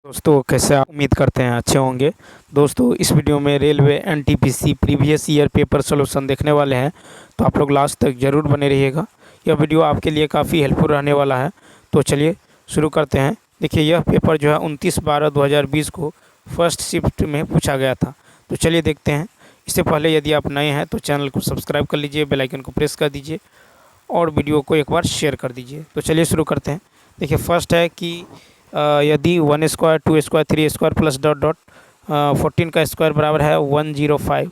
दोस्तों कैसे आप उम्मीद करते हैं अच्छे होंगे। दोस्तों इस वीडियो में railway NTPC previous year paper solution देखने वाले हैं, तो आप लोग लास्ट तक ज़रूर बने रहिएगा। यह वीडियो आपके लिए काफ़ी हेल्पफुल रहने वाला है। तो चलिए शुरू करते हैं। देखिए यह पेपर जो है 29/12/2020 को फर्स्ट शिफ्ट में पूछा गया था। तो चलिए देखते हैं। इससे पहले यदि आप नए हैं तो चैनल को सब्सक्राइब कर लीजिए, बेल आइकन को प्रेस कर दीजिए और वीडियो को एक बार शेयर कर दीजिए। तो चलिए शुरू करते हैं। देखिए फर्स्ट है कि यदि 1 square 2 square 3 square plus dot dot 14 का स्क्वायर बराबर है 1015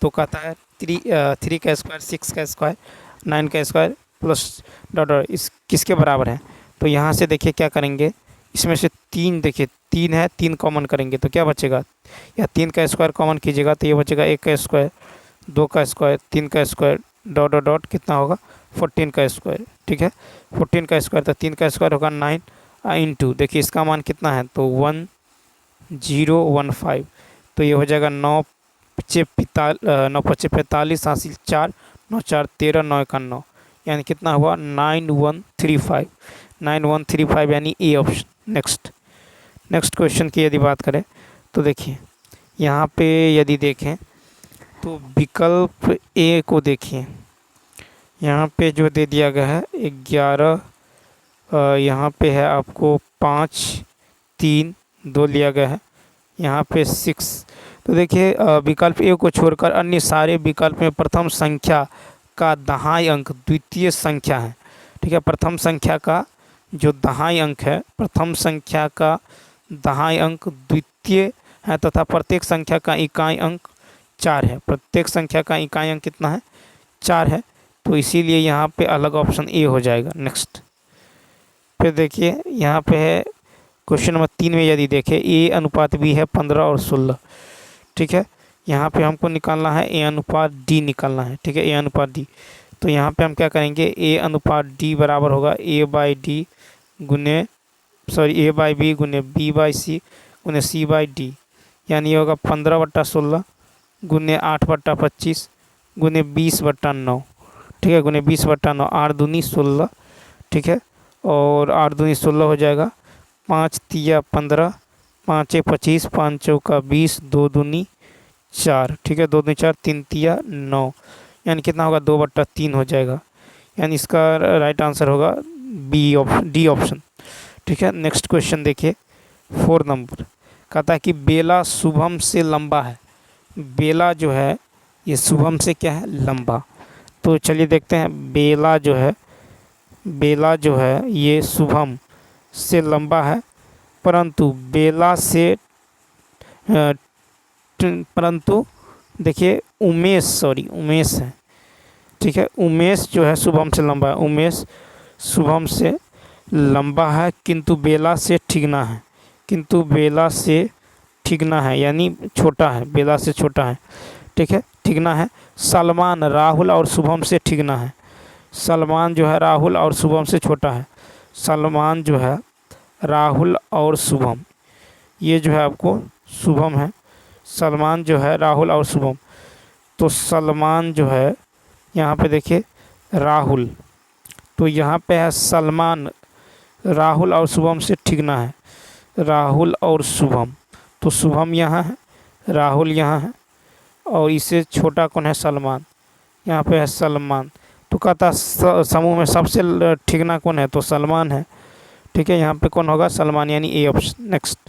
तो कहता है 3 का स्क्वायर 6 का स्क्वायर 9 का स्क्वायर प्लस डॉट डॉट इस किसके बराबर है। तो यहाँ से देखिए क्या करेंगे, इसमें से 3 देखिए 3 है, 3 कॉमन करेंगे तो क्या बचेगा, या 3 का स्क्वायर कॉमन कीजिएगा तो ये बचेगा 1 का स्क्वायर 2 का स्क्वायर 3 का स्क्वायर डॉट डॉट डॉट कितना होगा 14 का स्क्वायर। ठीक है, 14 का स्क्वायर तो 3 का स्क्वायर होगा 9 इंटू देखिए इसका मान कितना है तो 1015। तो ये हो जाएगा 9 5 45 हासिल 4 9 4 13 9 का 9 यानी कितना हुआ 9135 यानी ए ऑप्शन। नेक्स्ट क्वेश्चन की यदि बात करें तो देखिए यहाँ पे यदि देखें तो विकल्प ए को देखिए, यहाँ पे जो दे दिया गया है 11, यहाँ पे है आपको 5 3 2 लिया गया है, यहाँ पे 6। तो देखिए विकल्प ए को छोड़कर अन्य सारे विकल्प में प्रथम संख्या का दहाई अंक द्वितीय संख्या है। ठीक है, प्रथम संख्या का जो दहाई अंक है, प्रथम संख्या का दहाई अंक द्वितीय है तथा प्रत्येक संख्या का इकाई अंक 4 है। प्रत्येक संख्या का इकाई अंक कितना है 4 है, तो इसीलिए यहाँ पे अलग ऑप्शन ए हो जाएगा। नेक्स्ट फिर देखिए यहाँ पे है क्वेश्चन नंबर 3 में यदि देखें ए अनुपात बी है 15 और 16। ठीक है, यहाँ पे हमको निकालना है ए अनुपात डी निकालना है। ठीक है, ए अनुपात डी, तो यहाँ पे हम क्या करेंगे ए अनुपात डी बराबर होगा ए बाई बी गुने बी बाई सी गुने सी बाई डी, यानी ये होगा 15/16 गुने 8/25 गुने 20/9। ठीक है, गुने 20/9 8 दूनी 16। ठीक है, और 8 दूनी 16 हो जाएगा, 5 तिया 15 5 25 5 चौका 20 2 दूनी 4। ठीक है, 2 दूनी 4 3 तिया 9 यानी कितना होगा 2/3 हो जाएगा, यानी इसका राइट आंसर होगा डी ऑप्शन। ठीक है, नेक्स्ट क्वेश्चन देखिए 4 नंबर, कहता है कि बेला शुभम से लंबा है। बेला जो है ये शुभम से क्या है लंबा। तो चलिए देखते हैं बेला जो है ये शुभम से लंबा है, परंतु देखिए उमेश है। ठीक है, उमेश जो है शुभम से लंबा है, उमेश शुभम से लंबा है किंतु बेला से ठिगना है यानी छोटा है, बेला से छोटा है। ठीक है, ठिगना है। सलमान राहुल और शुभम से ठिगना है। सलमान जो है राहुल और शुभम से छोटा है। सलमान जो है राहुल और शुभम, ये जो है आपको शुभम है, सलमान जो है राहुल और शुभम। तो सलमान जो है यहाँ पे देखिए राहुल, तो यहाँ पे है सलमान राहुल और शुभम से ठिगना है, राहुल और शुभम। तो शुभम यहाँ है, राहुल यहाँ है और इससे छोटा कौन है सलमान, यहाँ पे है सलमान। तो कहता समूह में सबसे ठिगना कौन है तो सलमान है। ठीक है, यहाँ पे कौन होगा सलमान यानी ए ऑप्शन। नेक्स्ट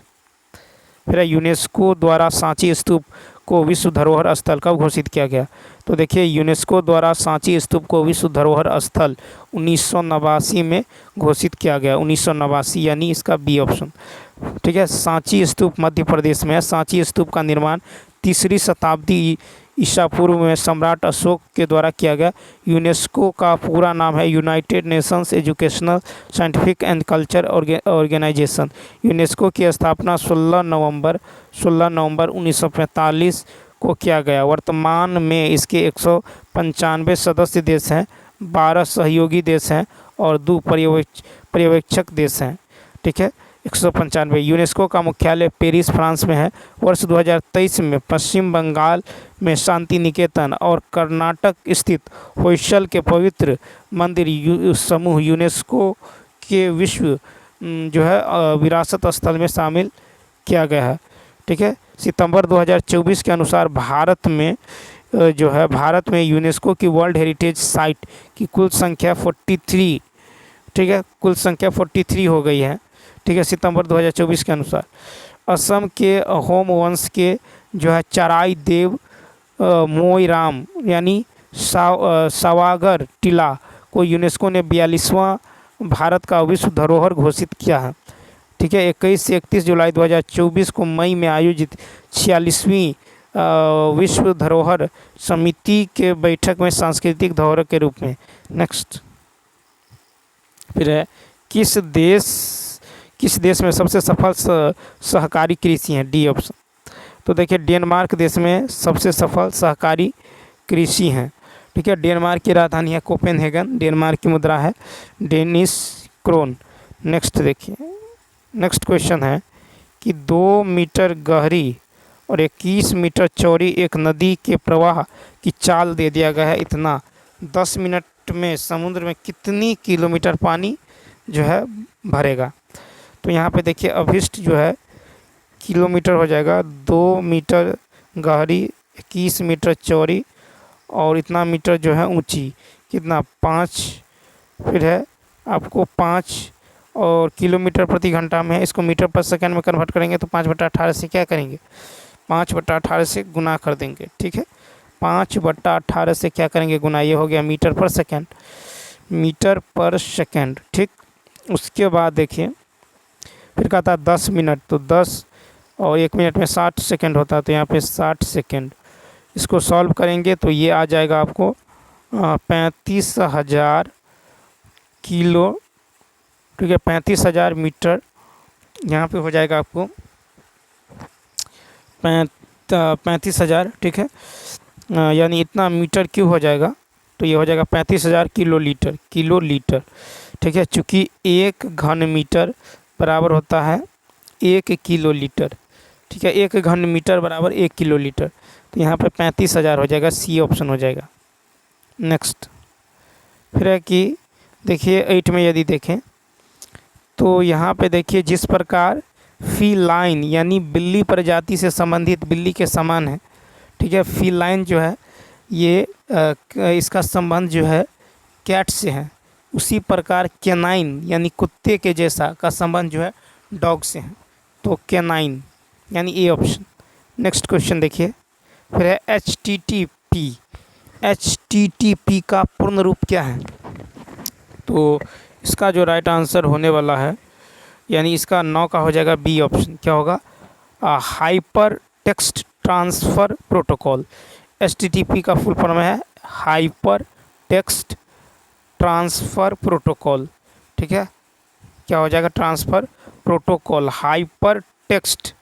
फिर यूनेस्को द्वारा सांची स्तूप को विश्व धरोहर स्थल कब घोषित किया गया। तो देखिए यूनेस्को द्वारा सांची स्तूप को विश्व धरोहर स्थल 1989 में घोषित किया गया, 1989 यानी इसका बी ऑप्शन। ठीक है, सांची स्तूप मध्य प्रदेश में है। सांची स्तूप का निर्माण 3री शताब्दी ईसा पूर्व में सम्राट अशोक के द्वारा किया गया। यूनेस्को का पूरा नाम है United Nations Educational Scientific and Culture Organization. UNESCO की स्थापना 16 नवंबर 1945 को किया गया। वर्तमान में इसके 195 सदस्य देश हैं, 12 सहयोगी देश हैं और 2 पर्यवेक्षक देश हैं। ठीक है, 195। यूनेस्को का मुख्यालय पेरिस फ्रांस में है। वर्ष 2023 में पश्चिम बंगाल में शांति निकेतन और कर्नाटक स्थित होयसल के पवित्र मंदिर समूह यूनेस्को के विश्व जो है विरासत स्थल में शामिल किया गया है। ठीक है, सितंबर 2024 के अनुसार भारत में जो है भारत में यूनेस्को की वर्ल्ड हेरिटेज साइट की कुल संख्या 43, ठीक है, कुल संख्या 43 हो गई है। ठीक है, सितंबर 2024 के अनुसार असम के होम वंश के जो है चराई देव मोईराम यानी सावागर टीला को यूनेस्को ने 42वां भारत का विश्व धरोहर घोषित किया है। ठीक है, 21 से 31 जुलाई 2024 को मई में आयोजित 46वीं विश्व धरोहर समिति के बैठक में सांस्कृतिक धरोहर के रूप में। नेक्स्ट फिर है किस देश में सबसे सफल सहकारी कृषि है? D option. तो देखिए डेनमार्क देश में सबसे सफल सहकारी कृषि हैं। ठीक है, डेनमार्क की राजधानी है कोपेनहेगन, डेनमार्क की मुद्रा है डेनिश क्रोन। नेक्स्ट देखिए, नेक्स्ट क्वेश्चन है कि 2 मीटर गहरी और 21 मीटर चौड़ी एक नदी के प्रवाह की चाल दे दिया गया है इतना, 10 मिनट में समुद्र में कितनी किलोमीटर पानी जो है भरेगा? तो यहाँ पे देखिए अभिष्ट जो है किलोमीटर हो जाएगा, 2 मीटर गहरी, 21 मीटर चौड़ी और इतना मीटर जो है ऊंची, कितना 5, फिर है आपको 5 और किलोमीटर प्रति घंटा में है, इसको मीटर पर सेकंड में कन्वर्ट करेंगे तो 5/18 से क्या करेंगे? 5/18 से गुना कर देंगे। ठीक है, 5/18 से क्या करेंगे? गुना। ये हो गया मीटर पर सेकंड, मीटर पर सेकंड। ठीक, उसके बाद देखिए फिर कहता है 10 मिनट, तो 10 और 1 मिनट में 60 सेकंड होता है, तो यहाँ पे 60 सेकंड। इसको सॉल्व करेंगे तो ये आ जाएगा आपको 35,000 किलो। ठीक है, 35,000 मीटर यहाँ पे हो जाएगा आपको 35,000। ठीक है, यानी इतना मीटर क्यूब हो जाएगा, तो ये हो जाएगा 35,000 किलोलीटर। ठीक है, चूँकि 1 घन मीटर बराबर होता है 1 किलोलीटर। ठीक है, 1 घन मीटर बराबर 1 किलोलीटर, तो यहाँ पे 35,000 हो जाएगा, सी ऑप्शन हो जाएगा। नेक्स्ट फिर है कि देखिए 8 में यदि देखें तो यहाँ पे देखिए जिस प्रकार फीलाइन यानी बिल्ली प्रजाति से संबंधित बिल्ली के समान है। ठीक है, फीलाइन जो है ये इसका संबंध जो है कैट से है, उसी प्रकार कैनाइन यानी कुत्ते के जैसा का संबंध जो है डॉग से है, तो कैनाइन यानी ए ऑप्शन। नेक्स्ट क्वेश्चन देखिए फिर है एचटीटीपी का पूर्ण रूप क्या है? तो इसका जो राइट आंसर होने वाला है यानी इसका 9 का हो जाएगा बी ऑप्शन। क्या होगा? Hyper text transfer protocol. HTTP का फुल फॉर्म है हाइपर टेक्स्ट ट्रांसफ़र प्रोटोकॉल। ठीक है, क्या हो जाएगा? Transfer protocol. Hyper text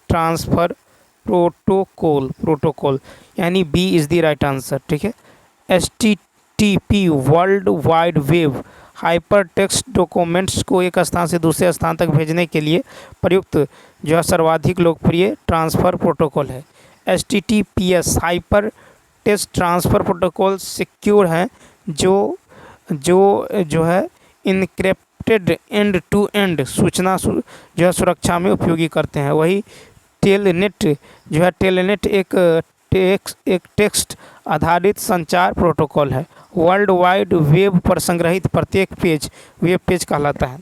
transfer protocol यानी B is the right answer. ठीक है, HTTP world wide web hyper text documents को एक स्थान से दूसरे स्थान तक भेजने के लिए प्रयुक्त जो है सर्वाधिक लोकप्रिय ट्रांसफ़र प्रोटोकॉल है। HTTPS hyper text transfer protocol secure है, जो है इनक्रिप्टेड एंड टू एंड सूचना जो है सुरक्षा में उपयोगी करते हैं। वही टेलनेट जो है एक टेक्स्ट आधारित संचार प्रोटोकॉल है। वर्ल्ड वाइड वेब पर संग्रहित प्रत्येक पेज वेब पेज कहलाता है।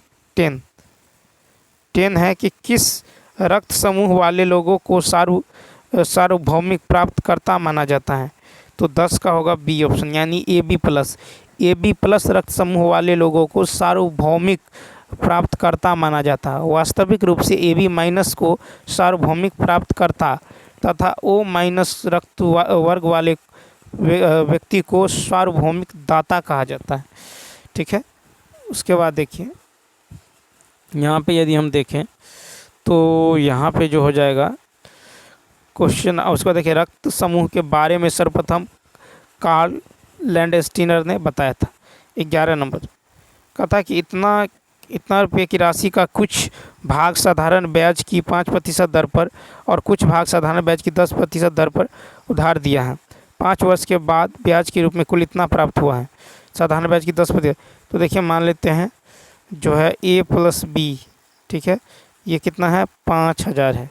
10 है कि किस रक्त समूह वाले लोगों को सार्वभौमिक प्राप्तकर्ता माना जाता है? तो 10 का होगा बी ऑप्शन यानी AB+ रक्त समूह वाले लोगों को सार्वभौमिक प्राप्तकर्ता माना जाता है। वास्तविक रूप से AB- को सार्वभौमिक प्राप्तकर्ता तथा O- रक्त वर्ग वाले व्यक्ति को सार्वभौमिक दाता कहा जाता है। ठीक है, उसके बाद देखिए यहाँ पे यदि हम देखें तो यहाँ पे जो हो जाएगा क्वेश्चन, उसको देखिए रक्त समूह के बारे में सर्वप्रथम कार्ल लैंडस्टीनर ने बताया था। 11 नंबर कहा कि इतना रुपये की राशि का कुछ भाग साधारण ब्याज की 5% दर पर और कुछ भाग साधारण ब्याज की 10% दर पर उधार दिया है। 5 वर्ष के बाद ब्याज के रूप में कुल इतना प्राप्त हुआ है, साधारण ब्याज की 10%। तो देखिए मान लेते हैं जो है A + B, ठीक है, ये कितना है 5000 है,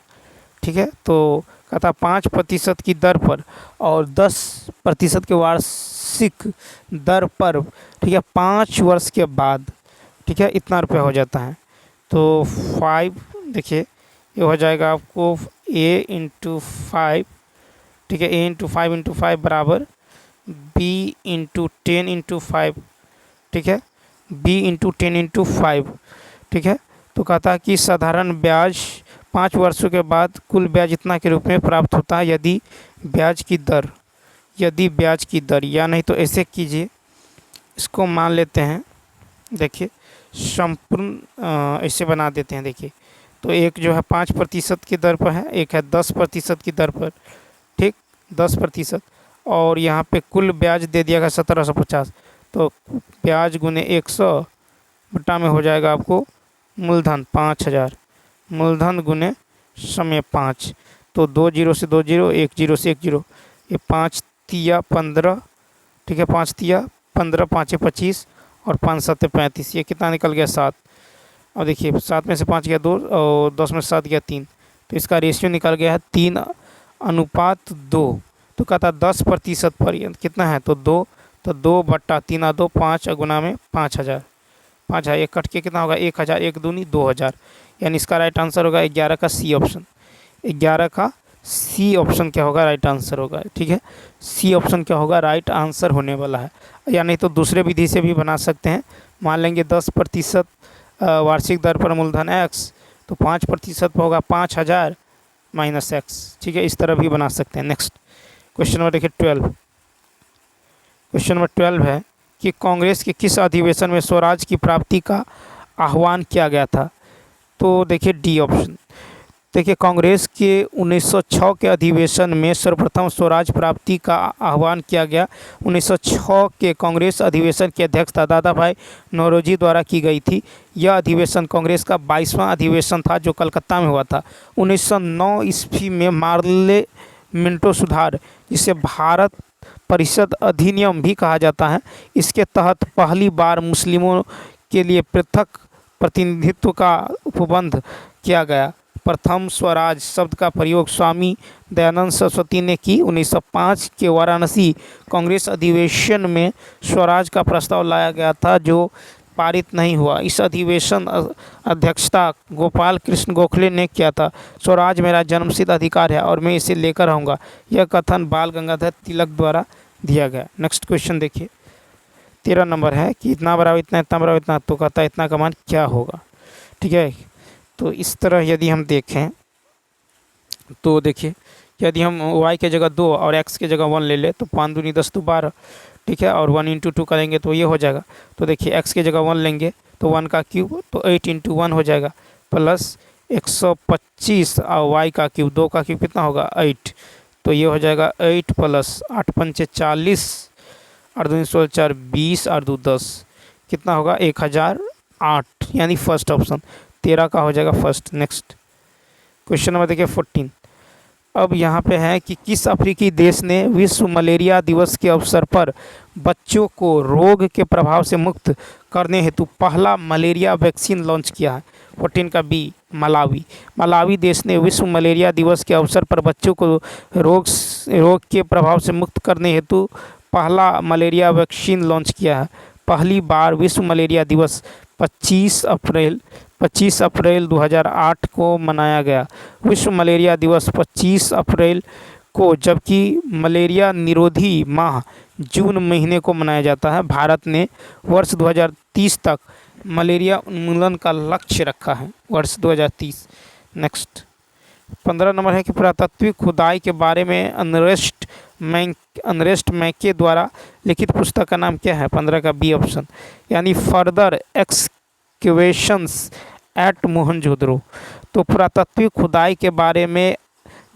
ठीक है। तो कहता 5% की दर पर और 10% के वार्षिक दर पर, ठीक है, 5 वर्ष के बाद, ठीक है, इतना रुपया हो जाता है। तो 5, देखिए ये हो जाएगा आपको A × 5, ठीक है, A × 5 × 5 बराबर B × 10 × 5, ठीक है, B × 10 × 5, ठीक है। तो कहता है कि साधारण ब्याज 5 वर्षों के बाद कुल ब्याज इतना के रूप में प्राप्त होता है यदि ब्याज की दर, या नहीं तो ऐसे कीजिए, इसको मान लेते हैं, देखिए संपूर्ण ऐसे बना देते हैं। देखिए तो एक जो है 5% की दर पर है, एक है 10% की दर पर, ठीक, 10%, और यहाँ पे कुल ब्याज दे दिया गया 1750। तो ब्याज गुने 100 बटा में हो जाएगा आपको मूलधन 5000, मूलधन गुने समय 5। तो 2 0 से 2 0, 1 0 से 1 0, ये 5 तिया 15, ठीक है, 5 तिया 15, 5 25 और 5 7 35, ये कितना निकल गया 7। और देखिए 7 में से 5 गया 2 और 10 में से 7 गया 3, तो इसका रेशियो निकल गया है 3:2। तो कहता 10% पर कितना है, तो 2, तो 2 बट्टा 3 2 5 गुना में 5000, 5000 ये कट के कितना होगा 1000, 1 दूनी 2000, यानी इसका राइट आंसर होगा 11 का सी ऑप्शन। 11 का सी ऑप्शन क्या होगा, राइट आंसर होगा, ठीक है। सी ऑप्शन क्या होगा, राइट आंसर होने वाला है। या नहीं तो दूसरे विधि से भी बना सकते हैं, मान लेंगे 10% वार्षिक दर पर मूलधन x, तो 5% पर होगा 5000 - x, ठीक है, इस तरह भी बना सकते हैं। नेक्स्ट क्वेश्चन नंबर देखिए 12। क्वेश्चन नंबर 12 है कि कांग्रेस के किस अधिवेशन में स्वराज की प्राप्ति का आह्वान किया गया था। तो देखिए डी ऑप्शन। देखिए कांग्रेस के 1906 के अधिवेशन में सर्वप्रथम स्वराज प्राप्ति का आह्वान किया गया। 1906 के कांग्रेस अधिवेशन की अध्यक्षता दादा भाई नौरोजी द्वारा की गई थी। यह अधिवेशन कांग्रेस का 22वां अधिवेशन था जो कलकत्ता में हुआ था। 1909 ईस्वी में पार्लियामेंटो सुधार, जिसे भारत परिषद अधिनियम भी कहा जाता है, इसके तहत पहली बार मुस्लिमों के लिए पृथक प्रतिनिधित्व का उपबंध किया गया। प्रथम स्वराज शब्द का प्रयोग स्वामी दयानंद सरस्वती ने की। 1905 के वाराणसी कांग्रेस अधिवेशन में स्वराज का प्रस्ताव लाया गया था जो पारित नहीं हुआ। इस अधिवेशन अध्यक्षता गोपाल कृष्ण गोखले ने किया था। स्वराज मेरा जन्मसिद्ध अधिकार है और मैं इसे लेकर रहूँगा, यह कथन बाल गंगाधर तिलक द्वारा दिया गया। नेक्स्ट क्वेश्चन देखिए 13 नंबर है कि इतना बराबर इतना, इतना बराबर इतना, तो कहता है इतना का मान क्या होगा, ठीक है। तो इस तरह यदि हम देखें तो देखिए यदि हम y के जगह 2 और x के जगह 1 ले ले तो 5 दूनी 10 तो 12, ठीक है, और 1 × 2 करेंगे तो ये हो जाएगा। तो देखिए x के जगह 1 लेंगे तो 1 का क्यूब, तो 8 × 1 हो जाएगा, प्लस 125 और y का क्यूब, 2 का क्यूब कितना होगा 8, तो ये हो जाएगा 8 प्लस 8 पंचे 40, 8 दूनी 16 4 20 और 2 10, कितना होगा 1008, यानी फर्स्ट ऑप्शन 13 का हो जाएगा फर्स्ट। नेक्स्ट क्वेश्चन नंबर देखिए 14। अब यहाँ पे है कि किस अफ्रीकी देश ने विश्व मलेरिया दिवस के अवसर पर बच्चों को रोग के प्रभाव से मुक्त करने हेतु पहला मलेरिया वैक्सीन लॉन्च किया है। 14 का बी मलावी। मलावी देश ने विश्व मलेरिया दिवस के अवसर पर बच्चों को रोग के प्रभाव से मुक्त करने हेतु पहला मलेरिया वैक्सीन लॉन्च किया है। पहली बार विश्व मलेरिया दिवस 25 अप्रैल 2008 को मनाया गया। विश्व मलेरिया दिवस 25 अप्रैल को, जबकि मलेरिया निरोधी माह जून महीने को मनाया जाता है। भारत ने वर्ष 2030 तक मलेरिया उन्मूलन का लक्ष्य रखा है, वर्ष 2030। नेक्स्ट 15 नंबर है कि पुरातात्विक खुदाई के बारे में अनरेस्ट मैके द्वारा लिखित पुस्तक का नाम क्या है। 15 का बी ऑप्शन, यानी फर्दर एक्सकेवेशंस एट मोहनजोदड़ो। तो पुरातात्विक खुदाई के बारे में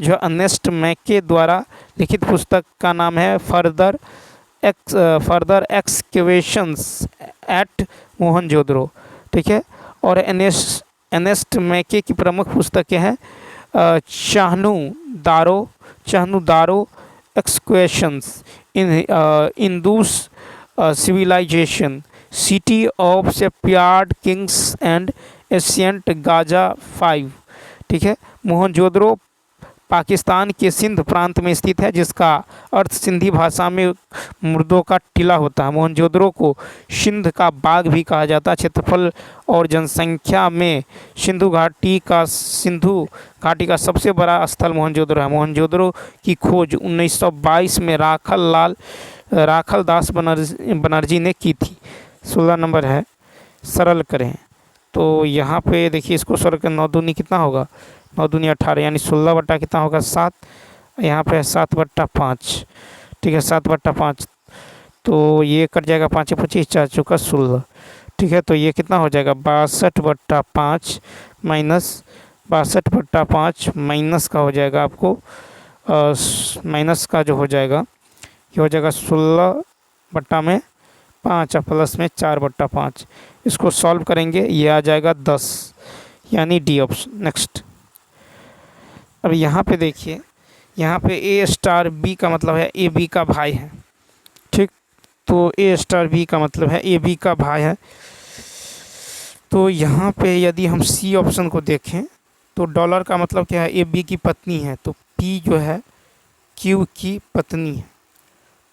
जो अर्नेस्ट मैके द्वारा लिखित पुस्तक का नाम है फर्दर एक्सकेवेशंस एट मोहनजोदड़ो, ठीक है। और अर्नेस्ट मैके की प्रमुख पुस्तकें हैं चाहनू दारो excavations in those civilization, city of shipyard kings and ancient Gaza 5। ठीक है, मोहनजोदड़ो पाकिस्तान के सिंध प्रांत में स्थित है, जिसका अर्थ सिंधी भाषा में मुर्दों का टीला होता है। मोहनजोदड़ो को सिंध का बाग भी कहा जाता है। क्षेत्रफल और जनसंख्या में सिंधु घाटी का सबसे बड़ा स्थल मोहनजोदड़ो है। मोहनजोदड़ो की खोज 1922 में राखल दास बनर्जी ने की थी। 16 नंबर है, सरल करें। तो यहाँ पे देखिए, इसको सरल करें, 9 दूनी कितना होगा, 9 दूनी 18, यानी 16 बट्टा कितना होगा, 7। यहाँ पे है 7/5। ठीक है, 7/5, तो ये कट जाएगा, 5 25, 4 चौका 16। ठीक है, तो ये कितना हो जाएगा, 62/5 माइनस 62/5 माइनस का हो जाएगा आपको, माइनस का जो हो जाएगा, ये हो जाएगा 16/5 और प्लस में 4/5। इसको सॉल्व करेंगे, ये आ जाएगा 10, यानी डी ऑप्शन। नेक्स्ट, अब यहाँ पे देखिए, यहाँ पे ए स्टार बी का मतलब है ए बी का भाई है। ठीक, तो ए स्टार बी का मतलब है ए बी का भाई है। तो यहाँ पे यदि हम सी ऑप्शन को देखें तो डॉलर का मतलब क्या है, ए बी की पत्नी है, तो पी जो है क्यू की पत्नी है।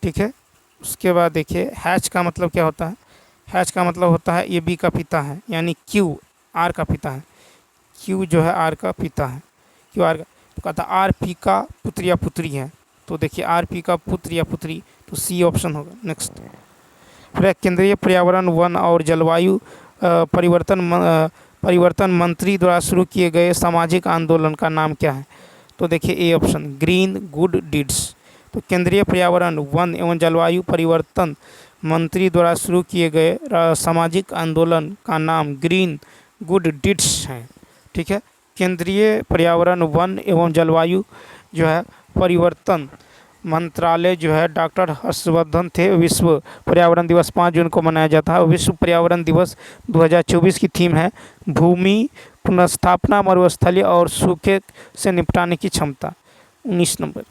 ठीक है, उसके बाद देखिए हैच का मतलब क्या होता है, हैच का मतलब होता है ए बी का पिता है, यानी क्यू आर का पिता है। क्यू जो है आर का पिता है, क्यू आर का, तो कहता आर पी का पुत्र या पुत्री है। तो देखिए आर पी का पुत्र या पुत्री, तो सी ऑप्शन होगा। नेक्स्ट, फिर केंद्रीय पर्यावरण वन और जलवायु परिवर्तन मंत्री द्वारा शुरू किए गए सामाजिक आंदोलन का नाम क्या है। तो देखिए A option, green good deeds. तो केंद्रीय पर्यावरण वन एवं जलवायु परिवर्तन मंत्री द्वारा शुरू किए गए सामाजिक आंदोलन का नाम ग्रीन गुड डीड्स है। ठीक है, केंद्रीय पर्यावरण वन एवं जलवायु जो है परिवर्तन मंत्रालय जो है डॉक्टर हर्षवर्धन थे। विश्व पर्यावरण दिवस 5 जून को मनाया जाता है। विश्व पर्यावरण दिवस 2024 की थीम है भूमि पुनर्स्थापना, मरुस्थलीय और सूखे से निपटाने की क्षमता। 19 नंबर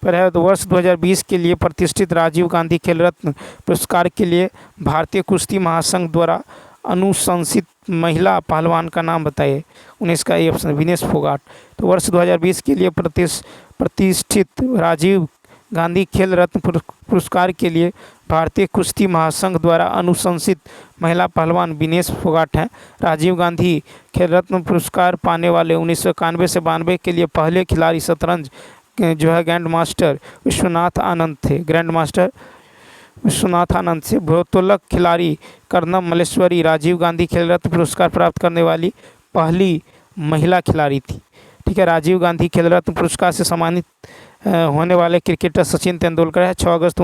पर है। तो वर्ष 2020 के लिए प्रतिष्ठित राजीव गांधी खेल रत्न पुरस्कार के लिए भारतीय कुश्ती महासंघ द्वारा अनुशंसित महिला पहलवान का नाम बताइए। 19 का ए ऑप्शन, विनेश फोगाट। तो वर्ष 2020 के लिए प्रतिष्ठित राजीव गांधी खेल रत्न पुरस्कार के लिए भारतीय कुश्ती महासंघ द्वारा अनुशंसित महिला पहलवान विनेश फोगाट हैं। राजीव गांधी खेल रत्न पुरस्कार पाने वाले 1991 से 92 के लिए पहले खिलाड़ी शतरंज जो है ग्रैंड मास्टर विश्वनाथ आनंद थे। ग्रैंड मास्टर विश्वनाथ आनंद से भारोत्तोलक खिलाड़ी कर्णम मल्लेश्वरी राजीव गांधी खेल रत्न पुरस्कार प्राप्त करने वाली पहली महिला खिलाड़ी थी। ठीक है, राजीव गांधी खेल रत्न पुरस्कार से सम्मानित होने वाले क्रिकेटर सचिन तेंदुलकर है। 6 अगस्त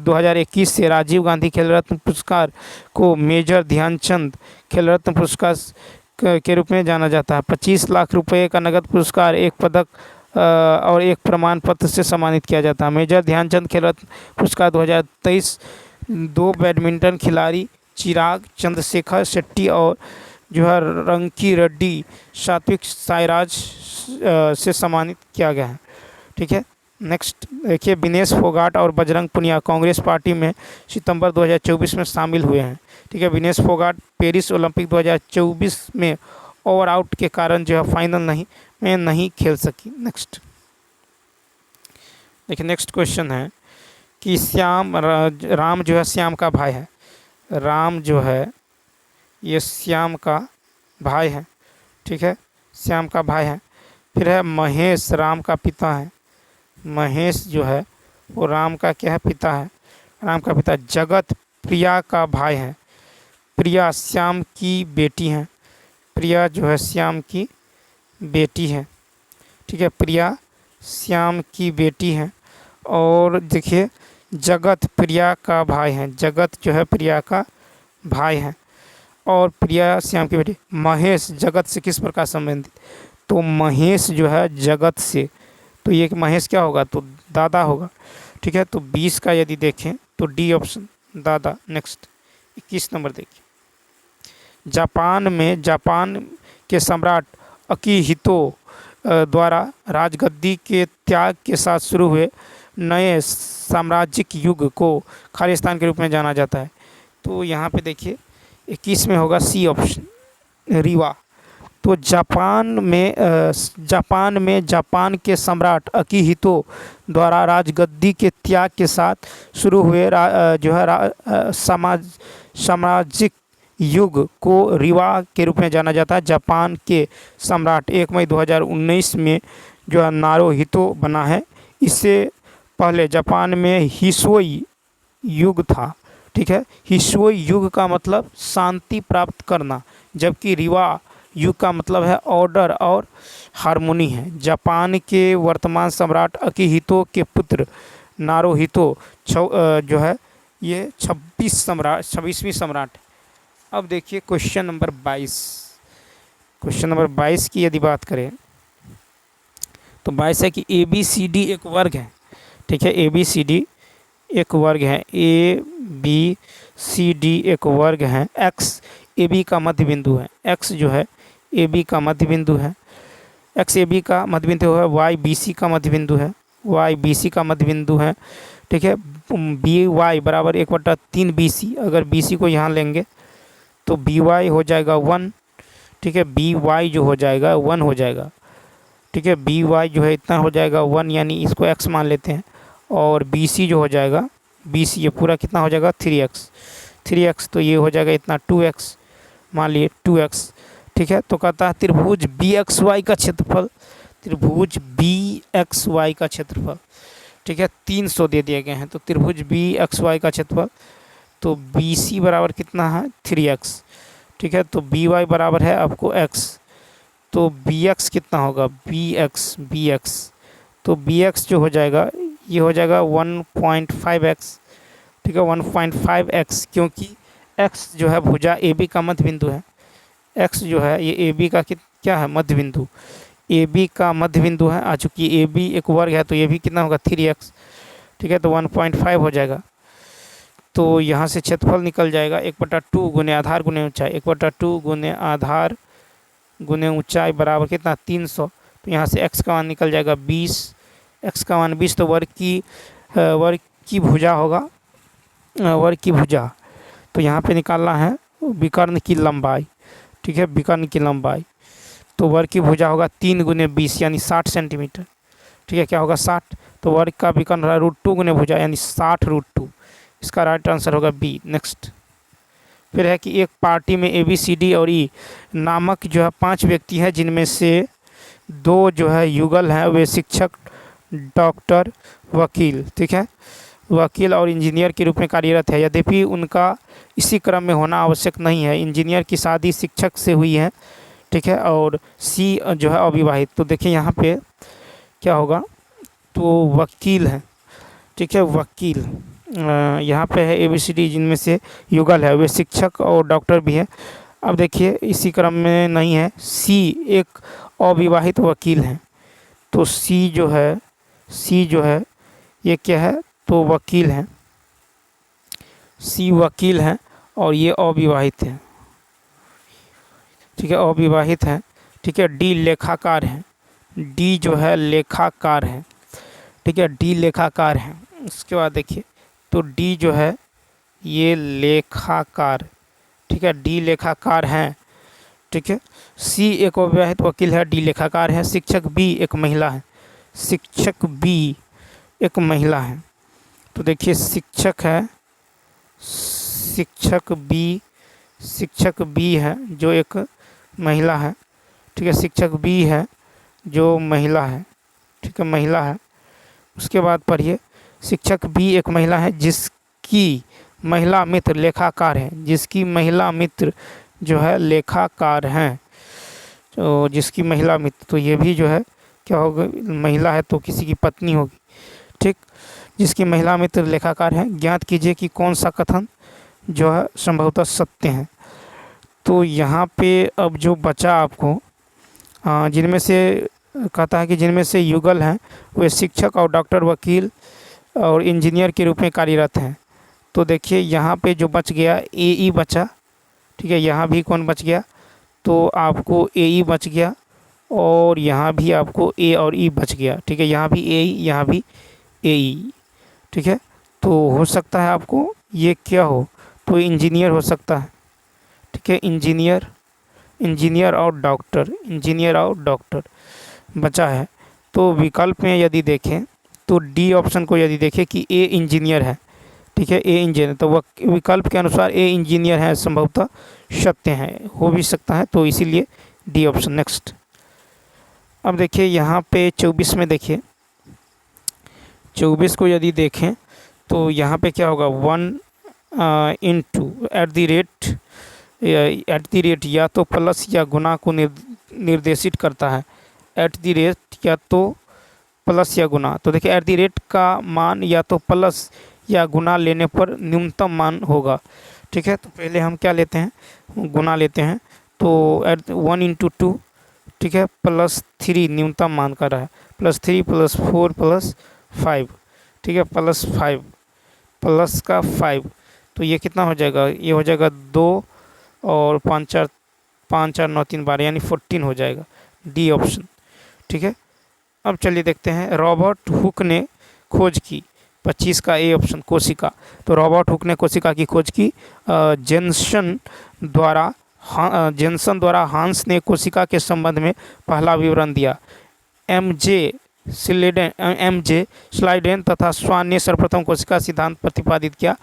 2021 से राजीव गांधी खेल रत्न पुरस्कार को मेजर ध्यानचंद खेल रत्न पुरस्कार के रूप में जाना जाता है। 25 लाख रुपए का नगद पुरस्कार, एक पदक और एक प्रमाण पत्र से सम्मानित किया जाता है। मेजर ध्यानचंद खेल रत्न पुरस्कार 2023 2 बैडमिंटन खिलाड़ी चिराग चंद्रशेखर शेट्टी और जो है रंकी रेड्डी सात्विक साईराज से सम्मानित किया गया है। ठीक है, नेक्स्ट देखिए, विनेश फोगाट और बजरंग पुनिया कांग्रेस पार्टी में सितंबर 2024 में शामिल हुए हैं। ठीक है, विनेश फोगाट पेरिस ओलंपिक 2024 में ओवर आउट के कारण जो है फाइनल नहीं खेल सकी। नेक्स्ट देखिए, नेक्स्ट क्वेश्चन है कि राम जो है श्याम का भाई है। राम जो है ये श्याम का भाई है। ठीक है, श्याम का भाई है। फिर है महेश, राम का पिता है। महेश जो है वो राम का क्या है, पिता है। राम का पिता। जगत प्रिया का भाई है। प्रिया श्याम की बेटी है। प्रिया जो है श्याम की बेटी है। ठीक है, प्रिया श्याम की बेटी है। और देखिए जगत प्रिया का भाई है। जगत जो है प्रिया का भाई है और प्रिया श्याम की बेटी। महेश जगत से किस प्रकार संबंधित, तो महेश जो है जगत से, तो ये महेश क्या होगा, तो दादा होगा। ठीक है, तो 20 का यदि देखें तो डी ऑप्शन दादा। नेक्स्ट 21 नंबर देखिए, जापान के सम्राट अकिहितो द्वारा राजगद्दी के त्याग के साथ शुरू हुए नए साम्राज्यिक युग को खालिस्तान के रूप में जाना जाता है। तो यहाँ पे देखिए 21 में होगा सी ऑप्शन, रीवा। तो जापान के सम्राट अकिहितो द्वारा राजगद्दी के त्याग के साथ शुरू हुए साम्राज्यिक युग को रीवा के रूप में जाना जाता है। जापान के सम्राट 1 मई 2019 में जो है नारुहितो बना है। इससे पहले जापान में हिसोई युग था, ठीक है। हिसोई युग का मतलब शांति प्राप्त करना, जबकि रीवा युग का मतलब है ऑर्डर और हारमोनी है। जापान के वर्तमान सम्राट अकिहितो के पुत्र नारुहितो जो है ये 26वीं सम्राट। अब देखिए क्वेश्चन नंबर 22 की यदि बात करें तो 22 है कि ABCD एक वर्ग है, ठीक है। ABCD एक वर्ग है, ABCD एक वर्ग है। X AB का मध्य बिंदु है, X जो है AB का मध्य बिंदु है, X AB का मध्य बिंदु है। Y BC का मध्य बिंदु है, Y BC का मध्य बिंदु है, ठीक है। BY बराबर 1/3 BC। अगर BC को यहाँ लेंगे तो BY हो जाएगा 1, ठीक है। BY जो हो जाएगा 1 हो जाएगा, ठीक है। BY जो है इतना हो जाएगा 1, यानी इसको X मान लेते हैं। और BC जो हो जाएगा, BC ये पूरा कितना हो जाएगा 3x, तो ये हो जाएगा इतना 2x, मान लिए 2x, ठीक है। तो कहता है त्रिभुज BXY का क्षेत्रफल, त्रिभुज BXY का क्षेत्रफल, ठीक है। 300 दे दिए गए हैं। तो त्रिभुज BXY का क्षेत्रफल, तो BC बराबर कितना है 3x, ठीक है। तो BY बराबर है आपको x, तो BX कितना होगा BX, तो BX जो हो जाएगा ये हो जाएगा 1.5x, ठीक है। 1.5x, क्योंकि x जो है भुजा AB का मध्य बिंदु है। x जो है ये AB का क्या है मध्य बिंदु, AB का मध्य बिंदु है। आ चूँकि AB एक वर्ग है तो ये भी कितना होगा 3x, ठीक है। तो 1.5 हो जाएगा। तो यहाँ से क्षेत्रफल निकल जाएगा 1/2 गुने आधार गुने ऊंचाई, 1/2 गुने आधार गुने ऊंचाई बराबर कितना 300। तो यहाँ से x का मान निकल जाएगा 20, x का मान 20। तो वर्ग की भुजा होगा, वर्ग की भुजा। तो यहाँ पे निकालना है विकर्ण की लंबाई, ठीक है, विकर्ण की लंबाई। तो वर्ग की भुजा होगा 3 गुने 20 यानी 60 सेंटीमीटर, ठीक है। क्या होगा 60। तो वर्ग का विकर्ण रहा √2 गुने भुजा यानी 60√2। इसका राइट आंसर होगा बी। नेक्स्ट फिर है कि एक पार्टी में ABCD और E नामक जो है 5 व्यक्ति हैं, जिनमें से 2 जो है युगल हैं, वे शिक्षक, डॉक्टर, वकील, ठीक है, वकील और इंजीनियर के रूप में कार्यरत है। यद्यपि उनका इसी क्रम में होना आवश्यक नहीं है। इंजीनियर की शादी शिक्षक से हुई है, ठीक है। और C जो है अविवाहित। तो देखिए यहाँ पे क्या होगा, तो वकील है, ठीक है, वकील। यहाँ पे है ABCD जिनमें से युगल है, वे शिक्षक और डॉक्टर भी है। अब देखिए इसी क्रम में नहीं है, C एक अविवाहित वकील है। तो C जो है ये क्या है, तो वकील है, C वकील है और ये अविवाहित है, ठीक है, अविवाहित है, ठीक है। D लेखाकार है, D जो है लेखाकार है, ठीक है, D लेखाकार है। उसके बाद देखिए तो D जो है ये लेखाकार, ठीक है, D लेखाकार हैं, ठीक है। C एक अविवाहित वकील है, D लेखाकार है। शिक्षक B एक महिला है, शिक्षक B एक महिला है। तो देखिए शिक्षक है, शिक्षक B है जो एक महिला है, ठीक है, शिक्षक B है जो महिला है, ठीक है, महिला है। उसके बाद पढ़िए शिक्षक B एक महिला है जिसकी महिला मित्र लेखाकार है, जिसकी महिला मित्र जो है लेखाकार हैं। तो जिसकी महिला मित्र, तो ये भी जो है क्या होगा, महिला है तो किसी की पत्नी होगी, ठीक। जिसकी महिला मित्र लेखाकार हैं। ज्ञात कीजिए कि कौन सा कथन जो है संभवतः सत्य है। तो यहाँ पे अब जो बचा आपको जिनमें से कहता है कि जिनमें से युगल हैं वे शिक्षक और डॉक्टर, वकील और इंजीनियर के रूप में कार्यरत हैं। तो देखिए यहाँ पे जो बच गया AE बचा, ठीक है। यहाँ भी कौन बच गया, तो आपको AE बच गया और यहाँ भी आपको A और E बच गया, ठीक है। यहाँ भी AE, यहाँ भी AE, ठीक है। तो हो सकता है आपको ये क्या हो, तो इंजीनियर हो सकता है, ठीक है। इंजीनियर, इंजीनियर और डॉक्टर, इंजीनियर और डॉक्टर बचा है। तो विकल्प में यदि देखें तो डी ऑप्शन को यदि देखें कि ए इंजीनियर है, ठीक है, ए इंजीनियर, तो वह विकल्प के अनुसार ए इंजीनियर है, संभवतः सत्य है, हो भी सकता है, तो इसीलिए डी ऑप्शन। नेक्स्ट, अब देखिए यहाँ पे 24 में देखिए, 24 को यदि देखें तो यहाँ पे क्या होगा, 1 इंटू एट द रेट या तो प्लस या गुना को निर्देशित करता है। एट द रेट या तो प्लस या गुना, तो देखिए एट द रेट का मान या तो प्लस या गुना लेने पर न्यूनतम मान होगा, ठीक है। तो पहले हम क्या लेते हैं, गुना लेते हैं। तो एट 1 इंटू 2, ठीक है, +3 न्यूनतम मान का रहा है, +3 +4 +5, ठीक है, +5 प्लस का 5, तो ये कितना हो जाएगा, ये हो जाएगा 2 और 5 4 9 3 12, यानी 14 हो जाएगा, डी ऑप्शन, ठीक है। अब चलिए देखते हैं, रॉबर्ट हुक ने खोज की, 25 का ए ऑप्शन, कोशिका। तो रॉबर्ट हुक ने कोशिका की खोज की। जेनसन द्वारा हांस ने कोशिका के संबंध में पहला विवरण दिया। एमजे स्लाइडेन तथा स्वान ने सर्वप्रथम कोशिका सिद्धांत प्रतिपादित किया।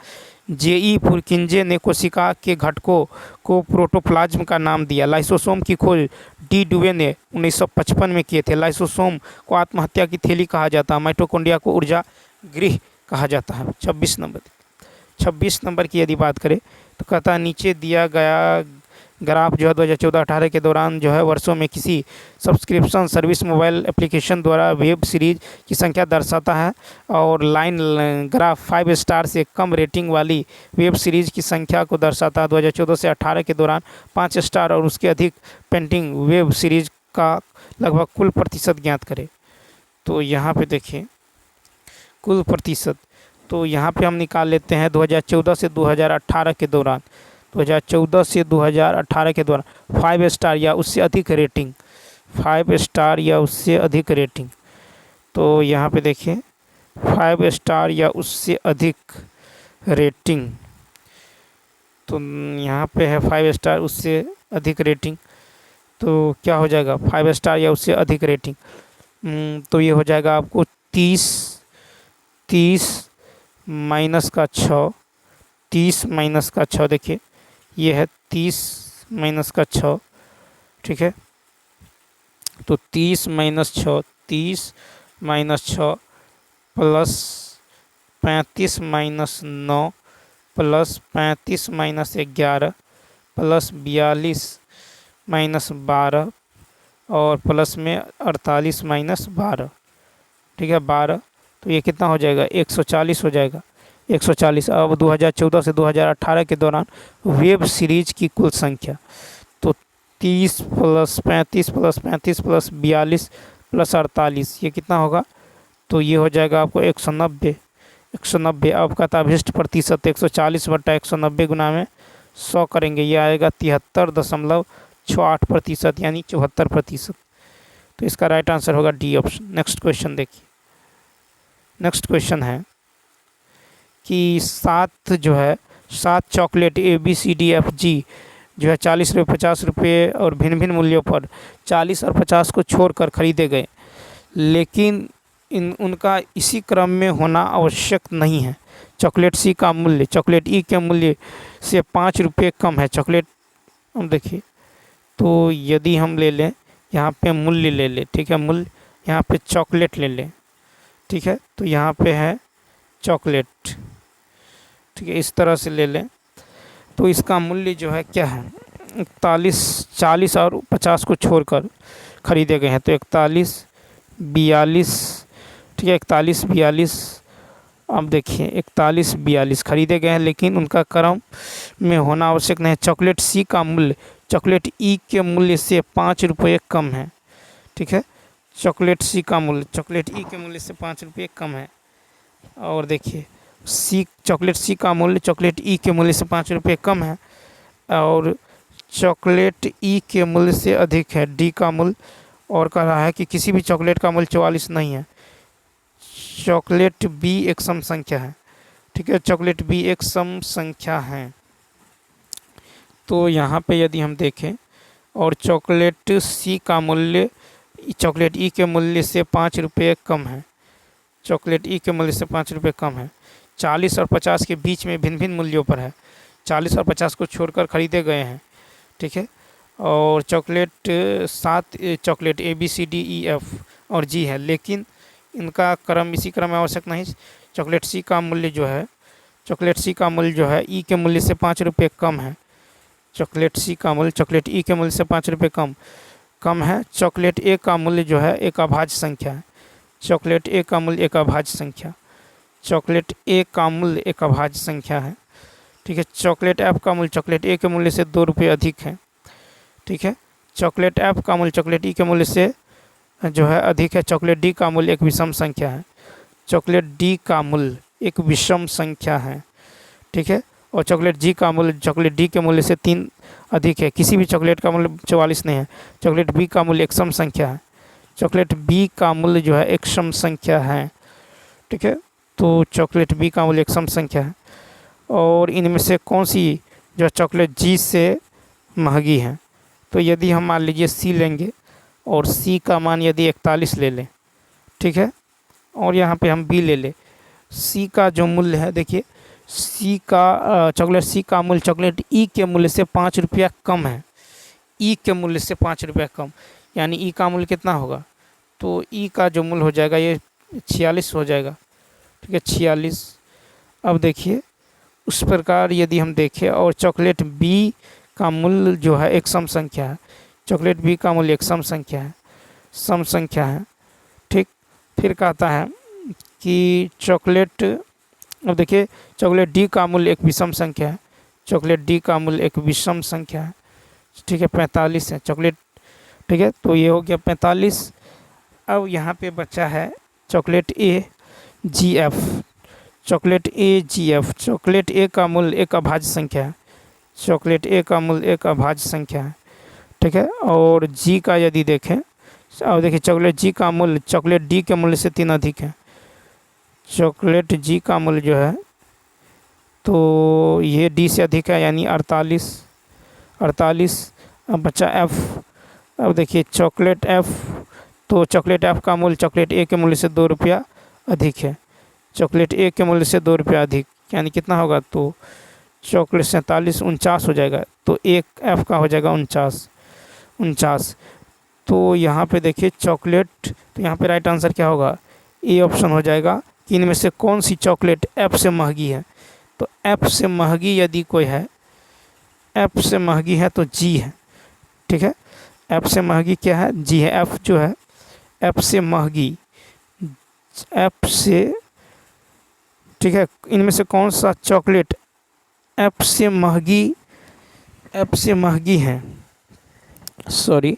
जेई फुर्किंजे ने कोशिका के घटकों को प्रोटोप्लाज्म का नाम दिया। लाइसोसोम की खोज डी डुवे ने 1955 में किए थे। लाइसोसोम को आत्महत्या की थैली कहा जाता है। माइटोकॉन्ड्रिया को ऊर्जा गृह कहा जाता है। 26 नंबर की यदि बात करें तो कहता है नीचे दिया गया ग्राफ जो है 2014-18 के दौरान जो है वर्षों में किसी सब्सक्रिप्शन सर्विस मोबाइल एप्लीकेशन द्वारा वेब सीरीज की संख्या दर्शाता है, और लाइन ग्राफ 5 स्टार से कम रेटिंग वाली वेब सीरीज की संख्या को दर्शाता है। 2014 से 18 के दौरान 5 स्टार और उसके अधिक पेंटिंग वेब सीरीज का लगभग कुल प्रतिशत ज्ञात करें। तो यहाँ पे देखिए कुल प्रतिशत, तो यहाँ पे हम निकाल लेते हैं 2014 से 2018 के दौरान, 2014 से 2018 के दौरान 5 स्टार या उससे अधिक रेटिंग, 5 स्टार या उससे अधिक रेटिंग। तो यहाँ पे देखिए 5 स्टार या उससे अधिक रेटिंग, तो यहाँ पे है 5 स्टार उससे अधिक रेटिंग, तो क्या हो जाएगा 5 स्टार या उससे अधिक रेटिंग, तो ये हो जाएगा आपको 30 माइनस का 6, 30 माइनस का 6, देखिए ये है 30 माइनस का 6, ठीक है। तो 30 minus 6, 30 minus 6 plus 35 minus 9 plus 35 minus 11 plus 42 minus 12 और प्लस में 48 माइनस 12, ठीक है, 12। तो ये कितना हो जाएगा 140 हो जाएगा, 140। अब 2014 से 2018 के दौरान वेब सीरीज की कुल संख्या, तो 30 प्लस 35 प्लस 35 प्लस 42 प्लस 48, ये कितना होगा, तो ये हो जाएगा आपको 190। 190 आपका था अभिष्ट प्रतिशत 140/190 गुना में 100 करेंगे, ये आएगा 73.68%, यानी 74%। तो इसका राइट आंसर होगा डी ऑप्शन। नेक्स्ट क्वेश्चन देखिए, नेक्स्ट क्वेश्चन है कि 7 चॉकलेट ABCDFG जो है 40 रुपये 50 रुपये और भिन्न भिन्न मूल्यों पर 40 और 50 को छोड़कर खरीदे गए, लेकिन उनका इसी क्रम में होना आवश्यक नहीं है। चॉकलेट सी का मूल्य चॉकलेट ई के मूल्य से 5 रुपये कम है। चॉकलेट, हम देखिए, तो यदि हम ले लें यहाँ पे मूल्य ले लें, ठीक है, मूल्य यहाँ पे चॉकलेट ले लें, ठीक है, तो यहाँ पे है चॉकलेट, ठीक है, इस तरह से ले लें, तो इसका मूल्य जो है क्या है 40 और 50 को छोड़कर खरीदे गए हैं। तो 41 42, ठीक है, 41 42, अब देखिए 41 42 खरीदे गए हैं, लेकिन उनका क्रम में होना आवश्यक नहीं है। चॉकलेट सी का मूल्य चॉकलेट ई के मूल्य से 5 रुपये कम है, ठीक है, चॉकलेट सी का मूल्य चॉकलेट ई के मूल्य से 5 रुपये कम है। और देखिए चॉकलेट सी का मूल्य चॉकलेट ई के मूल्य से 5 रुपये कम है, और चॉकलेट ई के मूल्य से अधिक है डी का मूल्य, और कह रहा है कि किसी भी चॉकलेट का मूल्य 44 नहीं है। चॉकलेट बी एक सम संख्या है। ठीक है, चॉकलेट बी एक सम संख्या है। तो यहाँ पे यदि हम देखें और चॉकलेट सी का मूल्य चॉकलेट ई के मूल्य से 5 रुपये कम है, चॉकलेट ई के मूल्य से 5 रुपये कम है, 40 और 50 के बीच में भिन्न भिन्न मूल्यों पर है, 40 और 50 को छोड़कर खरीदे गए हैं। ठीक है, और chocolate 7 chocolate A B C D E F और जी है, लेकिन इनका क्रम इसी क्रम में आवश्यक नहीं। चॉकलेट सी का मूल्य जो है ई के मूल्य से 5 रुपये कम है। चॉकलेट सी का मूल्य चॉकलेट ई के मूल्य से 5 रुपये कम है। चॉकलेट ए का मूल्य जो है एक अभाज्य संख्या है। चॉकलेट ए का मूल्य एक अभाज्य संख्या चॉकलेट ए का मूल्य एक अभाज्य संख्या है। ठीक है, चॉकलेट एफ का मूल्य चॉकलेट ए के मूल्य से 2 रुपये अधिक है। ठीक है, चॉकलेट एफ का मूल्य चॉकलेट ई के मूल्य से जो है अधिक है। चॉकलेट डी का मूल्य एक विषम संख्या है। चॉकलेट डी का मूल्य एक विषम संख्या है। ठीक है, और चॉकलेट जी का मूल्य चॉकलेट डी के मूल्य से 3 अधिक है। किसी भी चॉकलेट का मूल्य 44 नहीं है। चॉकलेट बी का मूल्य एक सम संख्या है। चॉकलेट बी का मूल्य जो है एक सम संख्या है। ठीक है, तो चॉकलेट बी का मूल्य एक सम संख्या है। और इनमें से कौन सी जो चॉकलेट जी से महंगी है? तो यदि हम मान लीजिए सी लेंगे और सी का मान यदि 41 ले लें, ठीक है, और यहाँ पे हम बी ले लें, सी का जो मूल्य है देखिए, सी का चॉकलेट सी का मूल्य चॉकलेट ई के मूल्य से 5 रुपया कम है। ई के मूल्य से 5 रुपया कम, यानी ई का मूल्य कितना होगा? तो ई का जो मूल्य हो जाएगा ये 46 हो जाएगा। ठीक है, 46। अब देखिए उस प्रकार यदि हम देखें और चॉकलेट बी का मूल्य जो है एक सम संख्या है। चॉकलेट बी का मूल्य एक सम संख्या है। ठीक, फिर कहता है कि चॉकलेट, अब देखिए चॉकलेट डी का मूल्य एक विषम संख्या है। चॉकलेट डी का मूल्य एक विषम संख्या है। ठीक है, 45 है चॉकलेट। ठीक है, तो ये हो गया 45। अब यहाँ पे बचा है चॉकलेट ए जी एफ। चॉकलेट ए जी एफ, चॉकलेट ए का मूल्य एक अभाज्य संख्या है। चॉकलेट ए का मूल्य एक अभाज्य संख्या है। ठीक है, और जी का यदि देखें, अब देखिए चॉकलेट जी का मूल्य चॉकलेट डी के मूल्य से 3 अधिक है। चॉकलेट जी का मूल्य जो है तो ये डी से अधिक है, यानी 48। अब बचा एफ। अब देखिए चॉकलेट एफ, तो चॉकलेट एफ का मूल्य चॉकलेट ए के मूल्य से 2 रुपया अधिक है। चॉकलेट ए के मूल्य से 2 रुपया अधिक, यानी कितना होगा? तो चॉकलेट 47 49 हो जाएगा। तो एक एफ का हो जाएगा 49। तो यहाँ पे देखिए चॉकलेट, तो यहाँ पे राइट आंसर क्या होगा? ए ऑप्शन हो जाएगा कि इनमें से कौन सी चॉकलेट एफ से महंगी है। तो एफ से महंगी यदि कोई है, एफ से महंगी है तो जी है। ठीक है, एफ से महंगी क्या है? जी है। एफ जो है एफ से महंगी, एफ से, ठीक है, इनमें से कौन सा चॉकलेट एफ से महंगी है, सॉरी,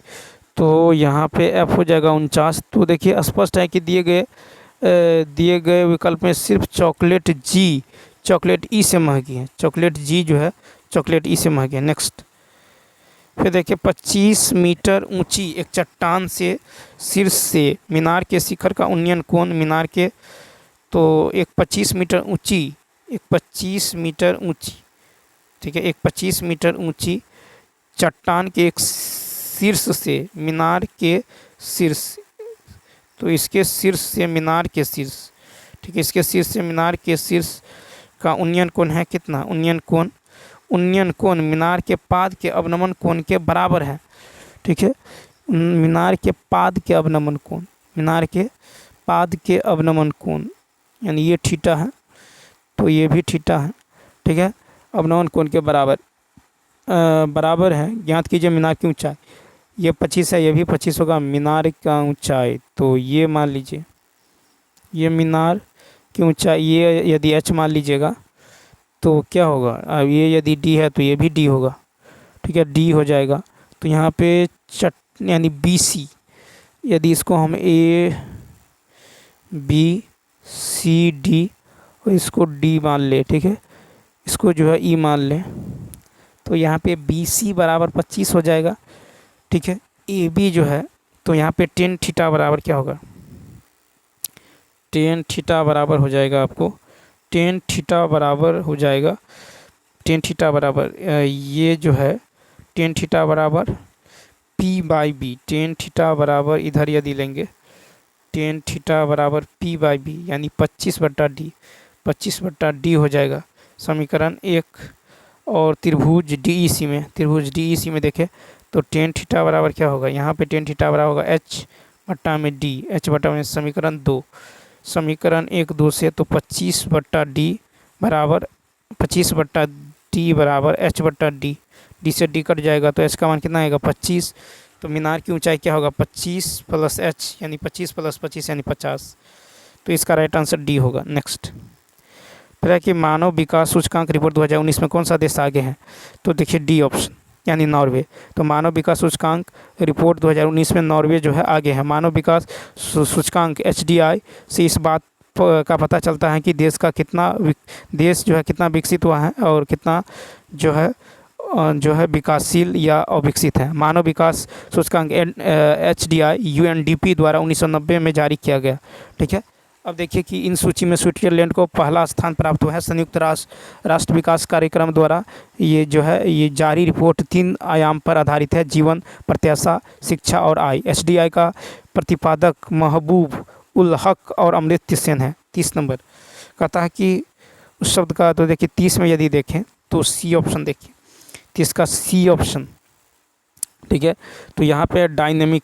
तो यहाँ पे एफ हो जाएगा 49। तो देखिए स्पष्ट है कि दिए गए विकल्प में सिर्फ चॉकलेट जी चॉकलेट ई से महंगी है। चॉकलेट जी जो है चॉकलेट ई से महंगी है। नेक्स्ट, फिर देखिए 25 मीटर ऊंची एक चट्टान से शीर्ष से मीनार के शिखर का उन्नयन कोण मीनार के, तो एक 25 मीटर ऊंची, ठीक है, एक 25 मीटर ऊंची चट्टान के एक शीर्ष से मीनार के शीर्ष, तो इसके शीर्ष से मीनार के शीर्ष, ठीक है, इसके शीर्ष से मीनार के शीर्ष का उन्नयन कोण है कितना? उन्नयन कोण मीनार के पाद के अवनमन कोण के बराबर है। ठीक है, मीनार के पाद के अवनमन कोण, यानी ये थीटा है तो ये भी थीटा है। ठीक है, अवनमन कोण के बराबर है। ज्ञात कीजिए मीनार की ऊंचाई, ये 25 है, ये भी 25 होगा। मीनार का ऊंचाई, तो ये मान लीजिए ये मीनार की ऊंचाई, ये यदि h मान लीजिएगा तो क्या होगा? अब ये यदि d है तो ये भी d होगा। ठीक है, d हो जाएगा। तो यहाँ पे यानी BC, यदि इसको हम A B C D और इसको D मान ले, ठीक है, इसको जो है E मान लें, तो यहाँ पे BC बराबर 25 हो जाएगा। ठीक है, AB जो है तो यहाँ पे tan थीटा बराबर क्या होगा? टेन थीटा बराबर हो जाएगा आपको, टेन थीटा बराबर हो जाएगा, टेन थीटा बराबर ये जो है टेन थीटा बराबर p by b, tan theta बराबर इधर यदि लेंगे टेन थीटा बराबर पी बाई बी यानी 25/d, 25/d हो जाएगा समीकरण एक। और त्रिभुज DEC में, त्रिभुज DEC में देखें तो टेन थीटा बराबर क्या होगा, यहाँ पे टेन थीटा बराबर होगा H/d, H/, में समीकरण दो, समीकरण एक दो से तो 25/d बराबर 25/d बराबर H/d, d से d कट जाएगा तो h का मान कितना आएगा 25, तो मीनार की ऊंचाई क्या होगा 25 + h यानी 25 + 25 यानी 50, तो इसका राइट आंसर डी होगा। नेक्स्ट फिर है कि मानव विकास सूचकांक रिपोर्ट 2019 में कौन सा देश आगे है, तो देखिए डी ऑप्शन यानी नॉर्वे। तो मानव विकास सूचकांक रिपोर्ट 2019 में नॉर्वे जो है आगे है। मानव विकास सूचकांक HDI से इस बात का पता चलता है कि देश जो है कितना विकसित हुआ है और कितना जो है विकासशील या अविकसित है। मानव विकास सूचकांक HDI UNDP द्वारा 1990 में जारी किया गया, ठीक है। अब देखिए कि इन सूची में स्विट्जरलैंड को पहला स्थान प्राप्त हुआ है। संयुक्त राष्ट्र विकास कार्यक्रम द्वारा ये जारी रिपोर्ट 3 आयाम पर आधारित है, जीवन प्रत्याशा, शिक्षा और आय। HDI का प्रतिपादक महबूब उल हक और अमृत्य सेन है। 30 नंबर कहता है कि उस शब्द का, तो देखिए 30 में यदि देखें तो सी ऑप्शन देखिए, 30 का सी ऑप्शन, ठीक है। तो यहाँ पे डायनेमिक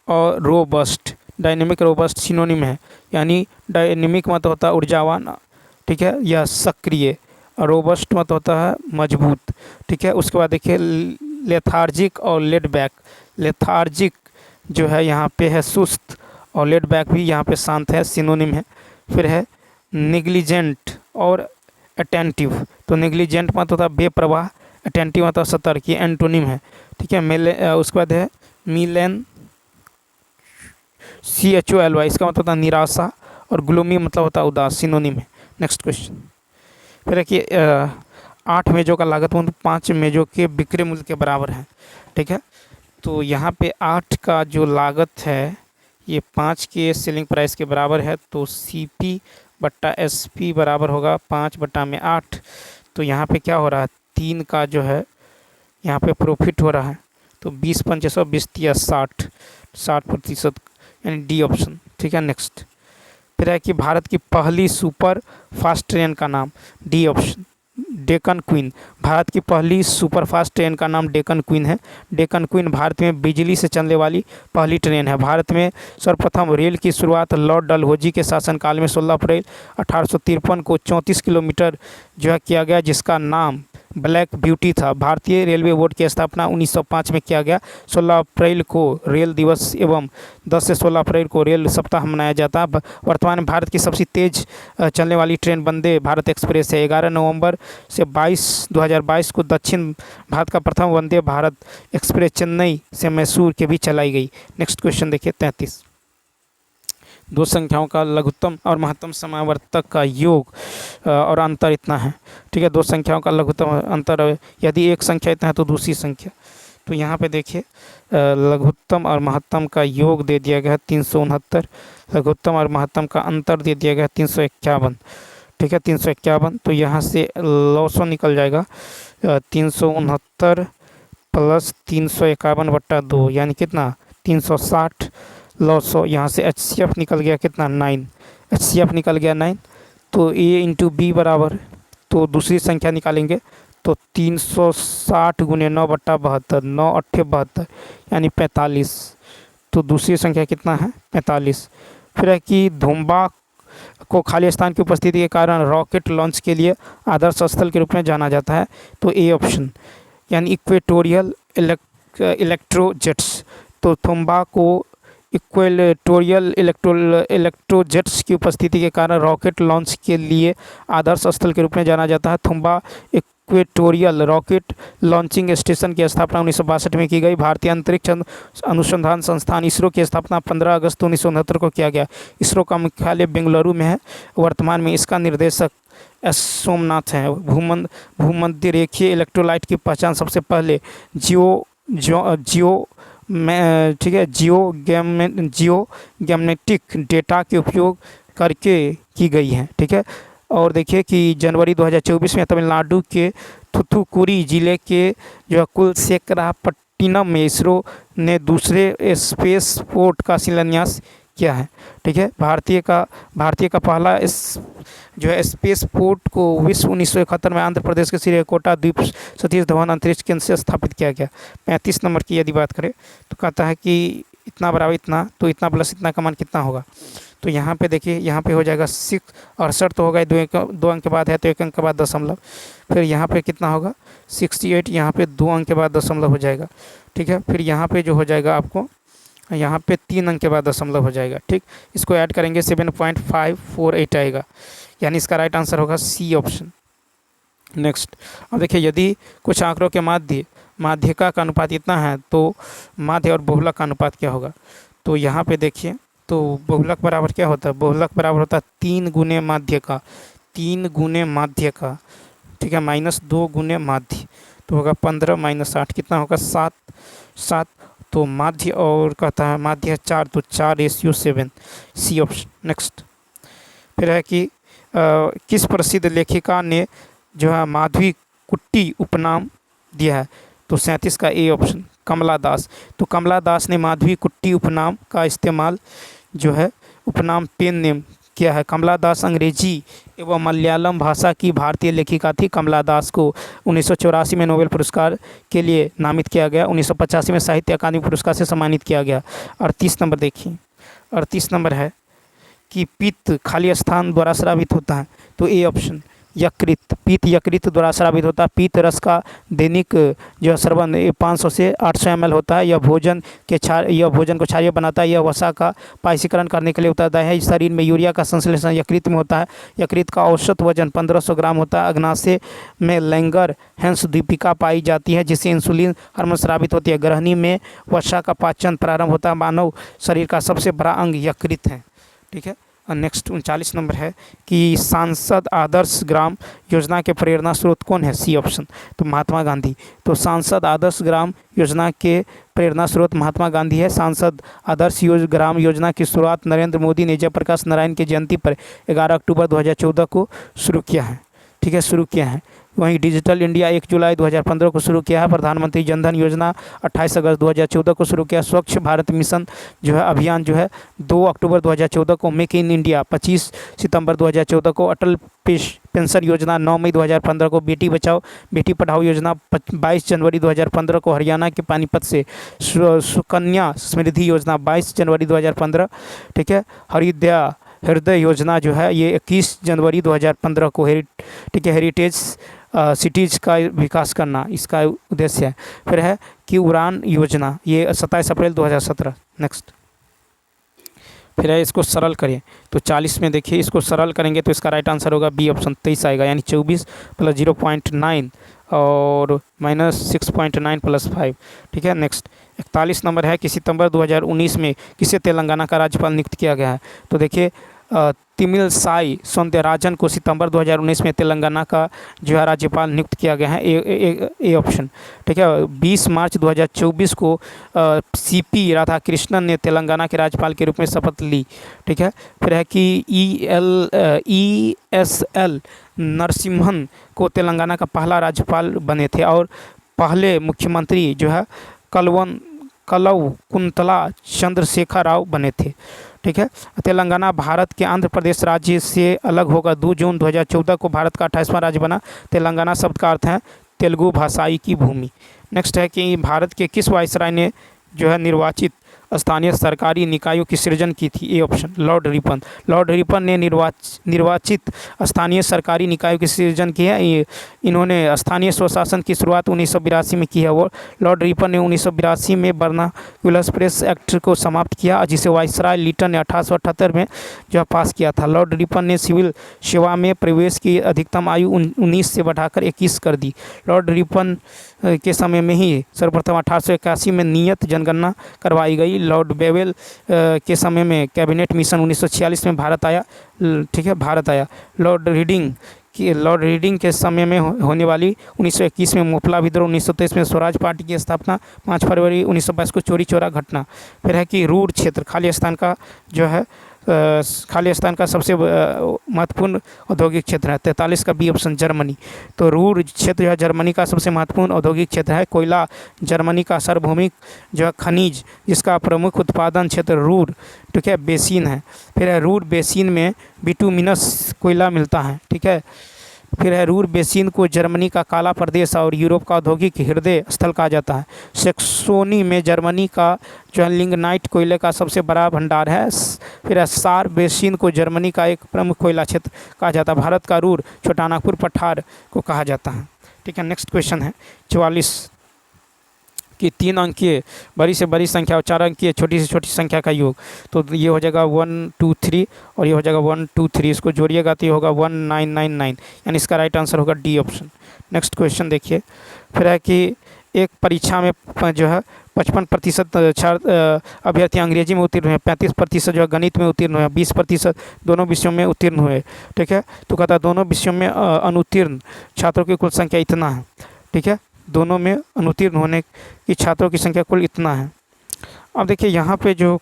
और रोबस्ट, डायनेमिक रोबस्ट सिनोनिम है, यानी डायनेमिक मत होता है ऊर्जावान, ठीक है, या सक्रिय, और रोबस्ट मत होता है मजबूत, ठीक है। उसके बाद देखिए लेथार्जिक और लेड बैक, लेथार्जिक जो है यहाँ पे है सुस्त और लेड बैक भी यहाँ पे शांत है, सिनोनिम है। फिर है निग्लिजेंट और अटेंटिव, तो निग्लिजेंट मत होता बेप्रवाह, अटेंटिव मतलब सतर्क, ये एंटोनिम है, ठीक है। उसके बाद है मिलेन CHOLY, इसका मतलब होता है निराशा, और ग्लूमी मतलब होता है उदास, सिनोनिम है। नेक्स्ट क्वेश्चन फिर है कि 8 मेज़ों का लागत मूल्य 5 मेज़ों के बिक्री मूल्य के बराबर है, ठीक है। तो यहाँ पे 8 का जो लागत है ये 5 के सेलिंग प्राइस के बराबर है, तो CP/SP बराबर होगा 5/8। तो यहाँ पे क्या हो रहा है, 3 का जो है यहाँ पे प्रॉफिट हो रहा है, तो 20/5 या 60% यानी डी ऑप्शन, ठीक है। नेक्स्ट फिर है कि भारत की पहली सुपर फास्ट ट्रेन का नाम, D option Deccan queen. Bharat की पहली सुपर फास्ट ट्रेन का नाम डेक्कन क्वीन है। डेक्कन क्वीन भारत में बिजली से चलने वाली पहली ट्रेन है। भारत में सर्वप्रथम रेल की शुरुआत लॉर्ड डलहौजी के शासनकाल में 16 अप्रैल 1853 को 34 किलोमीटर जो है किया गया, जिसका नाम ब्लैक ब्यूटी था। भारतीय रेलवे बोर्ड की स्थापना 1905 में किया गया। 16 अप्रैल को रेल दिवस एवं 10 से 16 अप्रैल को रेल सप्ताह मनाया जाता है। वर्तमान में भारत की सबसे तेज चलने वाली ट्रेन वंदे भारत एक्सप्रेस है। 11 नवंबर से 2022 को दक्षिण भारत का प्रथम वंदे भारत एक्सप्रेस चेन्नई से मैसूर के बीच चलाई गई। नेक्स्ट क्वेश्चन देखिए 33। दो संख्याओं का लघुत्तम और महत्तम समावर्तक का योग और अंतर इतना है, ठीक है। दो संख्याओं का लघुत्तम अंतर, यदि एक संख्या इतना है तो दूसरी संख्या, तो यहाँ पे देखिए लघुत्तम और महत्तम का योग दे दिया गया है 369, लघुत्तम और महत्तम का अंतर दे दिया गया है 351, ठीक है 351। तो यहाँ से लॉसो निकल जाएगा 369 + 351/2 यानी कितना 360, लॉसो यहाँ से HCF निकल गया कितना 9, HCF निकल गया 9। तो A × B बराबर, तो दूसरी संख्या निकालेंगे तो 360 × 9/72, 9 × 8 72 यानी 45। तो दूसरी संख्या कितना है 45। फिर है कि धुम्बा को खाली स्थान की उपस्थिति के कारण रॉकेट लॉन्च के लिए आदर्श स्थल के रूप में जाना जाता है, तो ए ऑप्शन यानी इक्वेटोरियल इलेक्ट्रोजेट्स। तो थुम्बा को इक्वेटोरियल इलेक्ट्रोजेट्स की उपस्थिति के कारण रॉकेट लॉन्च के लिए आदर्श स्थल के रूप में जाना जाता है। Thumba equatorial rocket launching station की स्थापना 1962 में की गई। भारतीय अंतरिक्ष अनुसंधान संस्थान इसरो की स्थापना 15 अगस्त 1969 को किया गया। इसरो का मुख्यालय बेंगलुरु में है। वर्तमान में इसका निर्देशक एस सोमनाथ हैं। भूमध्य रेखीय इलेक्ट्रोलाइट की पहचान सबसे पहले जियो गैमेटिक डेटा के उपयोग करके की गई हैं, ठीक है। और देखिए कि जनवरी 2024 में तमिलनाडु के थूथुकुडी जिले के जो है कुलशेखरपट्टिनम में इसरो ने दूसरे स्पेस पोर्ट का शिलान्यास किया है, ठीक है। भारतीय का पहला इस जो है स्पेस पोर्ट को विश्व 1971 में आंध्र प्रदेश के श्रीहरिकोटा द्वीप सतीश धवन अंतरिक्ष केंद्र से स्थापित किया गया। 35 नंबर की यदि बात करें तो कहता है कि इतना बराबर इतना, तो इतना प्लस इतना का मान कितना होगा। तो यहाँ पे देखिए, यहाँ पे हो जाएगा 68 तो होगा, 2 अंक के बाद है तो 1 अंक के बाद दशमलव, फिर यहाँ पे कितना होगा 68, यहाँ पे 2 अंक के बाद दशमलव हो जाएगा, ठीक है। फिर यहाँ पे जो हो जाएगा आपको यहाँ पे 3 अंक के बाद दशमलव हो जाएगा, ठीक। इसको ऐड करेंगे 7.548 आएगा, यानी इसका राइट आंसर होगा सी ऑप्शन। नेक्स्ट, अब देखिए यदि कुछ आंकड़ों के माध्यिका का अनुपात इतना है तो माध्य और बहुलक का अनुपात क्या होगा। तो यहाँ पे देखिए, तो बहुलक बराबर क्या होता है, बहुलक बराबर होता है 3 गुने माध्य का, 3 गुने माध्य का, ठीक है, -2 गुने माध्य, तो होगा 15 - 8 कितना होगा 7। तो माध्य और कहता है माध्य 4, तो 4:7, सी ऑप्शन। नेक्स्ट, फिर है कि किस प्रसिद्ध लेखिका ने जो है माधवी कुट्टी उपनाम दिया है। तो 37 का ए ऑप्शन, कमला दास। तो कमला दास ने माधवी कुट्टी उपनाम का इस्तेमाल जो है उपनाम पेन नेम किया है। कमला दास अंग्रेजी एवं मलयालम भाषा की भारतीय लेखिका थी। कमला दास को 1984 में नोबेल पुरस्कार के लिए नामित किया गया। 1985 में साहित्य अकादमी पुरस्कार से सम्मानित किया गया। 38 नंबर देखिए, 38 नंबर है कि पित्त खाली स्थान द्वारा स्रावित होता है। तो ए ऑप्शन, यकृत, पित्त यकृत द्वारा स्रावित होता है। पित्त रस का दैनिक जो है स्रवन 500 से 800 ml होता है। यह भोजन को क्षारीय बनाता है। यह वसा का पाइसीकरण करने के लिए उत्तरदायी है। शरीर में यूरिया का संश्लेषण यकृत में होता है। यकृत का औसत वजन 1500 ग्राम होता है। अग्नाशय में लैंगर हैंस दीपिका पाई जाती है जिससे इंसुलिन हार्मोन स्रावित होती है। ग्रहणी में वसा का पाचन प्रारंभ होता है। मानव शरीर का सबसे बड़ा अंग यकृत है, ठीक है। और नेक्स्ट 39 नंबर है कि सांसद आदर्श ग्राम योजना के प्रेरणा स्रोत कौन है। सी ऑप्शन, तो महात्मा गांधी। तो सांसद आदर्श ग्राम योजना के प्रेरणा स्रोत महात्मा गांधी है। सांसद आदर्श ग्राम योजना की शुरुआत नरेंद्र मोदी ने जयप्रकाश नारायण की जयंती पर 11 अक्टूबर 2014 को शुरू किया है, ठीक है, शुरू किया है। वहीं डिजिटल इंडिया 1 जुलाई 2015 को शुरू किया है। प्रधानमंत्री जनधन योजना 28 अगस्त 2014 को शुरू किया। स्वच्छ भारत मिशन जो है अभियान जो है 2 अक्टूबर 2014 को। मेक इन इंडिया 25 सितंबर 2014 को। अटल पेंशन योजना 9 मई 2015 को। बेटी बचाओ बेटी पढ़ाओ योजना 22 जनवरी 2015 को। हरियाणा के पानीपत से सुकन्या समृद्धि योजना 22 जनवरी 2015, ठीक है। हृदय योजना जो है ये 21 जनवरी 2015 को। ठीक है, हेरिटेज सिटीज़ का विकास करना इसका उद्देश्य है। फिर है कि उड़ान योजना ये 27 अप्रैल 2017। नेक्स्ट, फिर है इसको सरल करिए। तो 40 में देखिए, इसको सरल करेंगे तो इसका राइट आंसर होगा बी ऑप्शन 23 आएगा, यानी 24 + 0.9 और -6.9 + 5, ठीक है। नेक्स्ट 41 नंबर है कि सितंबर 2019 में किसे तेलंगाना का राज्यपाल नियुक्त किया गया है। तो देखिए तमिलसाई सौंदरराजन को सितंबर 2019 में तेलंगाना का जो है राज्यपाल नियुक्त किया गया है। ए ऑप्शन, ठीक है। 20 मार्च 2024 को सीपी राधाकृष्णन ने तेलंगाना के राज्यपाल के रूप में शपथ ली, ठीक है। फिर है कि ESL नरसिम्हन को तेलंगाना का पहला राज्यपाल बने थे और पहले मुख्यमंत्री जो है कलवकुंतला चंद्रशेखर राव बने थे, ठीक है। तेलंगाना भारत के आंध्र प्रदेश राज्य से अलग होगा। 2 जून 2014 को भारत का 28वां राज्य बना। तेलंगाना शब्द का अर्थ है तेलुगु भाषाई की भूमि। नेक्स्ट है कि भारत के किस वायसराय ने जो है निर्वाचित स्थानीय सरकारी निकायों की सृजन की थी। A option, Lord Ripon. Lord Ripon ने निर्वाचित स्थानीय सरकारी निकायों की सृजन की है। इन्होंने स्थानीय स्वशासन की शुरुआत 1982 में की है। वो लॉर्ड रिपन ने 1982 में वर्नाक्युलर प्रेस एक्ट को समाप्त किया जिसे वायसराय लिटन ने 1878 में जो पास किया था। लॉर्ड रिपन ने सिविल सेवा में प्रवेश की अधिकतम आयु 19 से बढ़ाकर 21 कर दी। लॉर्ड रिपन के समय में ही सर्वप्रथम 1881 में नियत जनगणना करवाई गई। लॉर्ड बेवेल के समय में कैबिनेट मिशन 1946 में भारत आया, ठीक है, भारत आया। लॉर्ड रीडिंग के समय में होने वाली 1921 में मोपला विद्रोह, 1923 में स्वराज पार्टी की स्थापना, 5 फरवरी 1922 को चोरी चौरा घटना। फिर है कि रूर क्षेत्र खाली स्थान का जो है खाली स्थान का सबसे महत्वपूर्ण औद्योगिक क्षेत्र है? 43 का बी ऑप्शन जर्मनी। तो रूर क्षेत्र जो है जर्मनी का सबसे महत्वपूर्ण औद्योगिक क्षेत्र है। कोयला जर्मनी का सार्वभौमिक जो है खनिज जिसका प्रमुख उत्पादन क्षेत्र रूर, ठीक है, बेसिन है। फिर है रूर बेसिन में बिटुमिनस कोयला मिलता है, ठीक है। फिर है रूर बेसिन को जर्मनी का काला प्रदेश और यूरोप का औद्योगिक हृदय स्थल कहा जाता है। सेक्सोनी में जर्मनी का जो है लिग्नाइट कोयले का सबसे बड़ा भंडार है। फिर है सार बेसिन को जर्मनी का एक प्रमुख कोयला क्षेत्र कहा जाता है। भारत का रूर छोटानागपुर पठार को कहा जाता है, ठीक है। नेक्स्ट क्वेश्चन है 44 कि 3 अंकीय बड़ी से बड़ी संख्या और 4 अंकीय छोटी से छोटी संख्या का योग। तो ये हो जाएगा 1 2 3 और ये हो जाएगा 1 2 3। इसको जोड़िएगा तो ये होगा 1999, यानी इसका राइट आंसर होगा डी ऑप्शन। नेक्स्ट क्वेश्चन देखिए। फिर है कि एक परीक्षा में जो है 55% अभ्यर्थी अंग्रेजी में उत्तीर्ण हुए, 35% जो है गणित में उत्तीर्ण हुए, 20% दोनों विषयों में उत्तीर्ण हुए, ठीक है। तो कहता है दोनों विषयों में अनुत्तीर्ण छात्रों की कुल संख्या इतना है, ठीक है। दोनों में अनुत्तीर्ण होने की छात्रों की संख्या कुल इतना है। अब देखिए यहाँ पे जो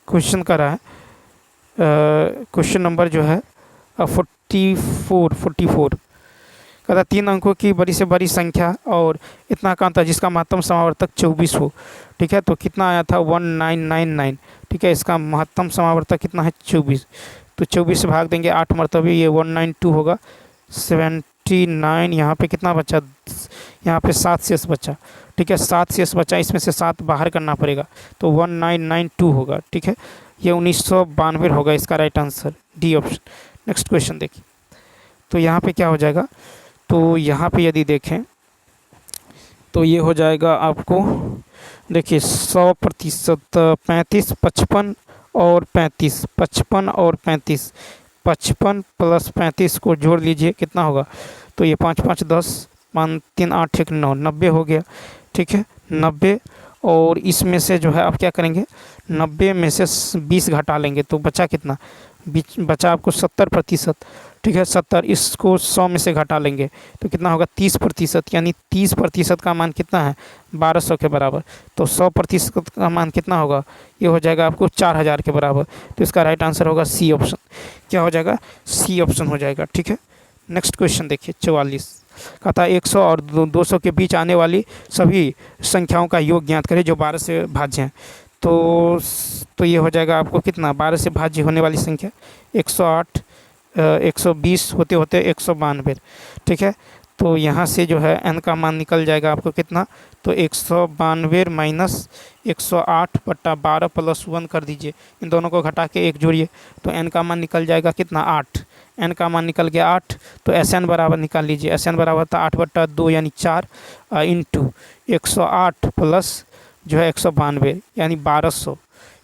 क्वेश्चन कर रहा है, क्वेश्चन नंबर जो है 44 कहता 3 अंकों की बड़ी से बड़ी संख्या और इतना का अंतर जिसका महत्तम समावर्तक 24 हो, ठीक है। तो कितना आया था 1999, ठीक है। इसका महत्तम समावर्तक कितना है 24, तो 24 से भाग देंगे 8 मरतबे, ये 192 होगा। 79 यहाँ पे कितना बचा, यहाँ पे 7 शेष बचा, ठीक है। 7 शेष बचा, इसमें से 7 बाहर करना पड़ेगा, तो 1992 होगा, ठीक है। ये 1992 होगा इसका right answer, D option. Next question देखिए। तो यहाँ पे क्या हो जाएगा, तो यहाँ पे यदि देखें तो ये हो जाएगा आपको, देखिए 100%, 35, 55 और 35, 55 और 35, 55 प्लस 35 को जोड़ लीजिए कितना होगा, तो ये 5 5 10, 5 3 8 1 9, 90 हो गया, ठीक है। 90 और इसमें से जो है आप क्या करेंगे, 90 में से 20 घटा लेंगे तो बचा कितना, बचा आपको 70%, ठीक है। 70, इसको 100 में से घटा लेंगे तो कितना होगा 30%, यानी 30% का मान कितना है 1200 के बराबर। तो 100% का मान कितना होगा, ये हो जाएगा आपको 4000 के बराबर। तो इसका राइट आंसर होगा सी ऑप्शन। क्या हो जाएगा, सी ऑप्शन हो जाएगा, ठीक है। नेक्स्ट क्वेश्चन देखिए 44 कहता है 100 और 200 के बीच आने वाली सभी संख्याओं का योग ज्ञात करें जो 12 से भाज्य हैं। तो ये हो जाएगा आपको कितना, 12 से भाज्य होने वाली संख्या 108, 120 होते होते 192, ठीक है। तो यहाँ से जो है n का मान निकल जाएगा आपको कितना, तो 192 माइनस 108/12 प्लस 1 कर दीजिए, इन दोनों को घटा के 1 जोड़िए तो n का मान निकल जाएगा कितना 8, n का मान निकल गया 8। तो Sn बराबर निकाल लीजिए, Sn बराबर था 8/2 यानी 4 इंटू 108 प्लस जो है 192 यानी 1200।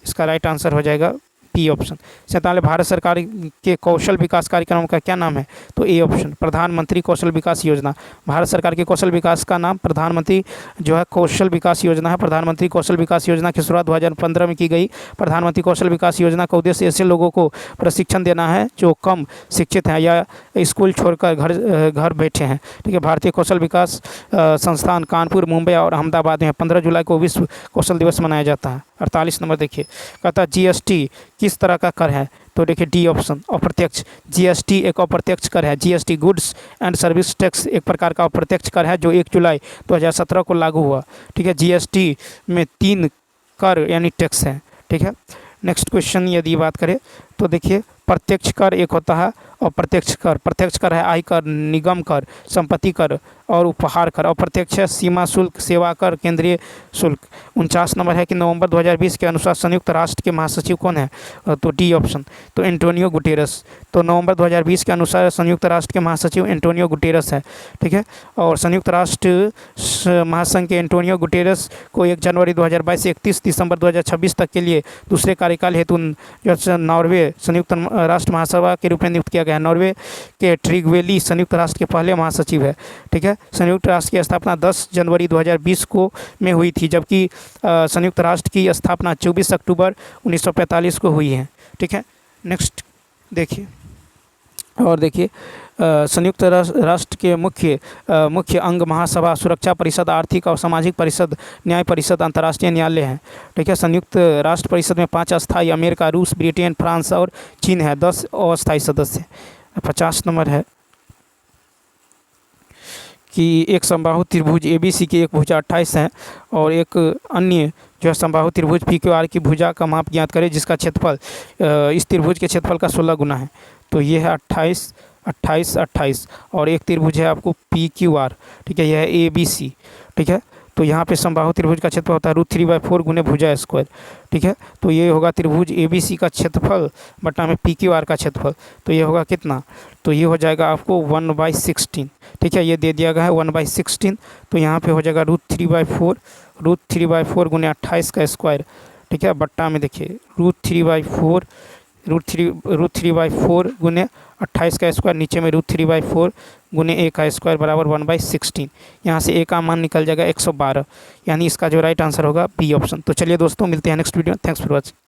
इसका राइट आंसर हो जाएगा पी ऑप्शन। 47 भारत सरकार के कौशल विकास कार्यक्रम का क्या नाम है, तो ए ऑप्शन प्रधानमंत्री कौशल विकास योजना। भारत सरकार के कौशल विकास का नाम प्रधानमंत्री जो है कौशल विकास योजना है। प्रधानमंत्री कौशल विकास योजना की शुरुआत 2015 में की गई। प्रधानमंत्री कौशल विकास योजना का उद्देश्य ऐसे लोगों को प्रशिक्षण देना है जो कम शिक्षित हैं या स्कूल छोड़कर घर बैठे हैं, ठीक है। भारतीय कौशल विकास संस्थान कानपुर, मुंबई और अहमदाबाद में 15 जुलाई को विश्व कौशल दिवस मनाया जाता है। 48 नंबर देखिए, कहता है जीएसटी किस तरह का कर है, तो देखिए डी ऑप्शन अप्रत्यक्ष। जीएसटी एक अप्रत्यक्ष कर है। GST goods and service tax एक प्रकार का अप्रत्यक्ष कर है जो 1 जुलाई 2017 को लागू हुआ, ठीक है। जीएसटी में 3 कर यानी टैक्स है, ठीक है। नेक्स्ट क्वेश्चन यदि बात करें तो देखिए प्रत्यक्ष कर एक होता है अप्रत्यक्ष कर। प्रत्यक्ष कर है आयकर, निगम कर, संपत्ति कर और उपहार कर। अप्रत्यक्ष है सीमा शुल्क, सेवा कर, केंद्रीय शुल्क। 49 नंबर है कि नवंबर 2020 के अनुसार संयुक्त राष्ट्र के महासचिव कौन है, तो डी ऑप्शन तो एंटोनियो गुटेरस। तो नवंबर 2020 के अनुसार संयुक्त राष्ट्र के महासचिव एंटोनियो गुटेरस है, ठीक है। और संयुक्त राष्ट्र महासंघ के एंटोनियो गुटेरस को 1 जनवरी 2022 से 31 दिसंबर 2026 तक के लिए दूसरे कार्यकाल हेतु जो नॉर्वे संयुक्त राष्ट्र महासभा के रूप में नियुक्त किया गया। नॉर्वे के ट्रिगवेली संयुक्त राष्ट्र के पहले महासचिव है, ठीक है। संयुक्त राष्ट्र की स्थापना 10 जनवरी 2020 को में हुई थी, जबकि संयुक्त राष्ट्र की स्थापना 24 अक्टूबर 1945 को हुई है, ठीक है। नेक्स्ट देखिए और देखिए संयुक्त राष्ट्र के मुख्य अंग महासभा, सुरक्षा परिषद, आर्थिक और सामाजिक परिषद, न्याय परिषद, अंतर्राष्ट्रीय न्यायालय है। ठीक है। संयुक्त राष्ट्र परिषद में 5 अस्थायी, अमेरिका, रूस, ब्रिटेन, फ्रांस और चीन है। 10 अस्थायी सदस्य। 50 नंबर है कि एक समबाहु त्रिभुज ABC की एक भुजा 28 है और एक अन्य जो है समबाहु त्रिभुज PQR की भुजा का माप ज्ञात करें जिसका क्षेत्रफल इस त्रिभुज के क्षेत्रफल का 16 गुना है। तो ये है 28, 28, 28 और एक त्रिभुज है आपको PQR। ठीक है। यह है ABC। ठीक है। तो यहाँ पे समबाहु त्रिभुज का क्षेत्रफल होता है √3/4 गुने भुजा स्क्वायर। ठीक है। तो ये होगा त्रिभुज ABC का क्षेत्रफल बटा में PQR का क्षेत्रफल। तो ये होगा कितना? तो ये हो जाएगा आपको 1/16। ठीक है। ये दे दिया गया है 1/16। तो यहाँ पे हो जाएगा √3/4 गुने 28 का स्क्वायर। ठीक है। बट्टा में देखिए √3/4 गुने 28 का स्क्वायर, नीचे में √3/4 गुने a का स्क्वायर बराबर 1/16। यहाँ से a का मान निकल जाएगा 112, यानी इसका जो राइट आंसर होगा B ऑप्शन। तो चलिए दोस्तों, मिलते हैं next video. Thanks for watching.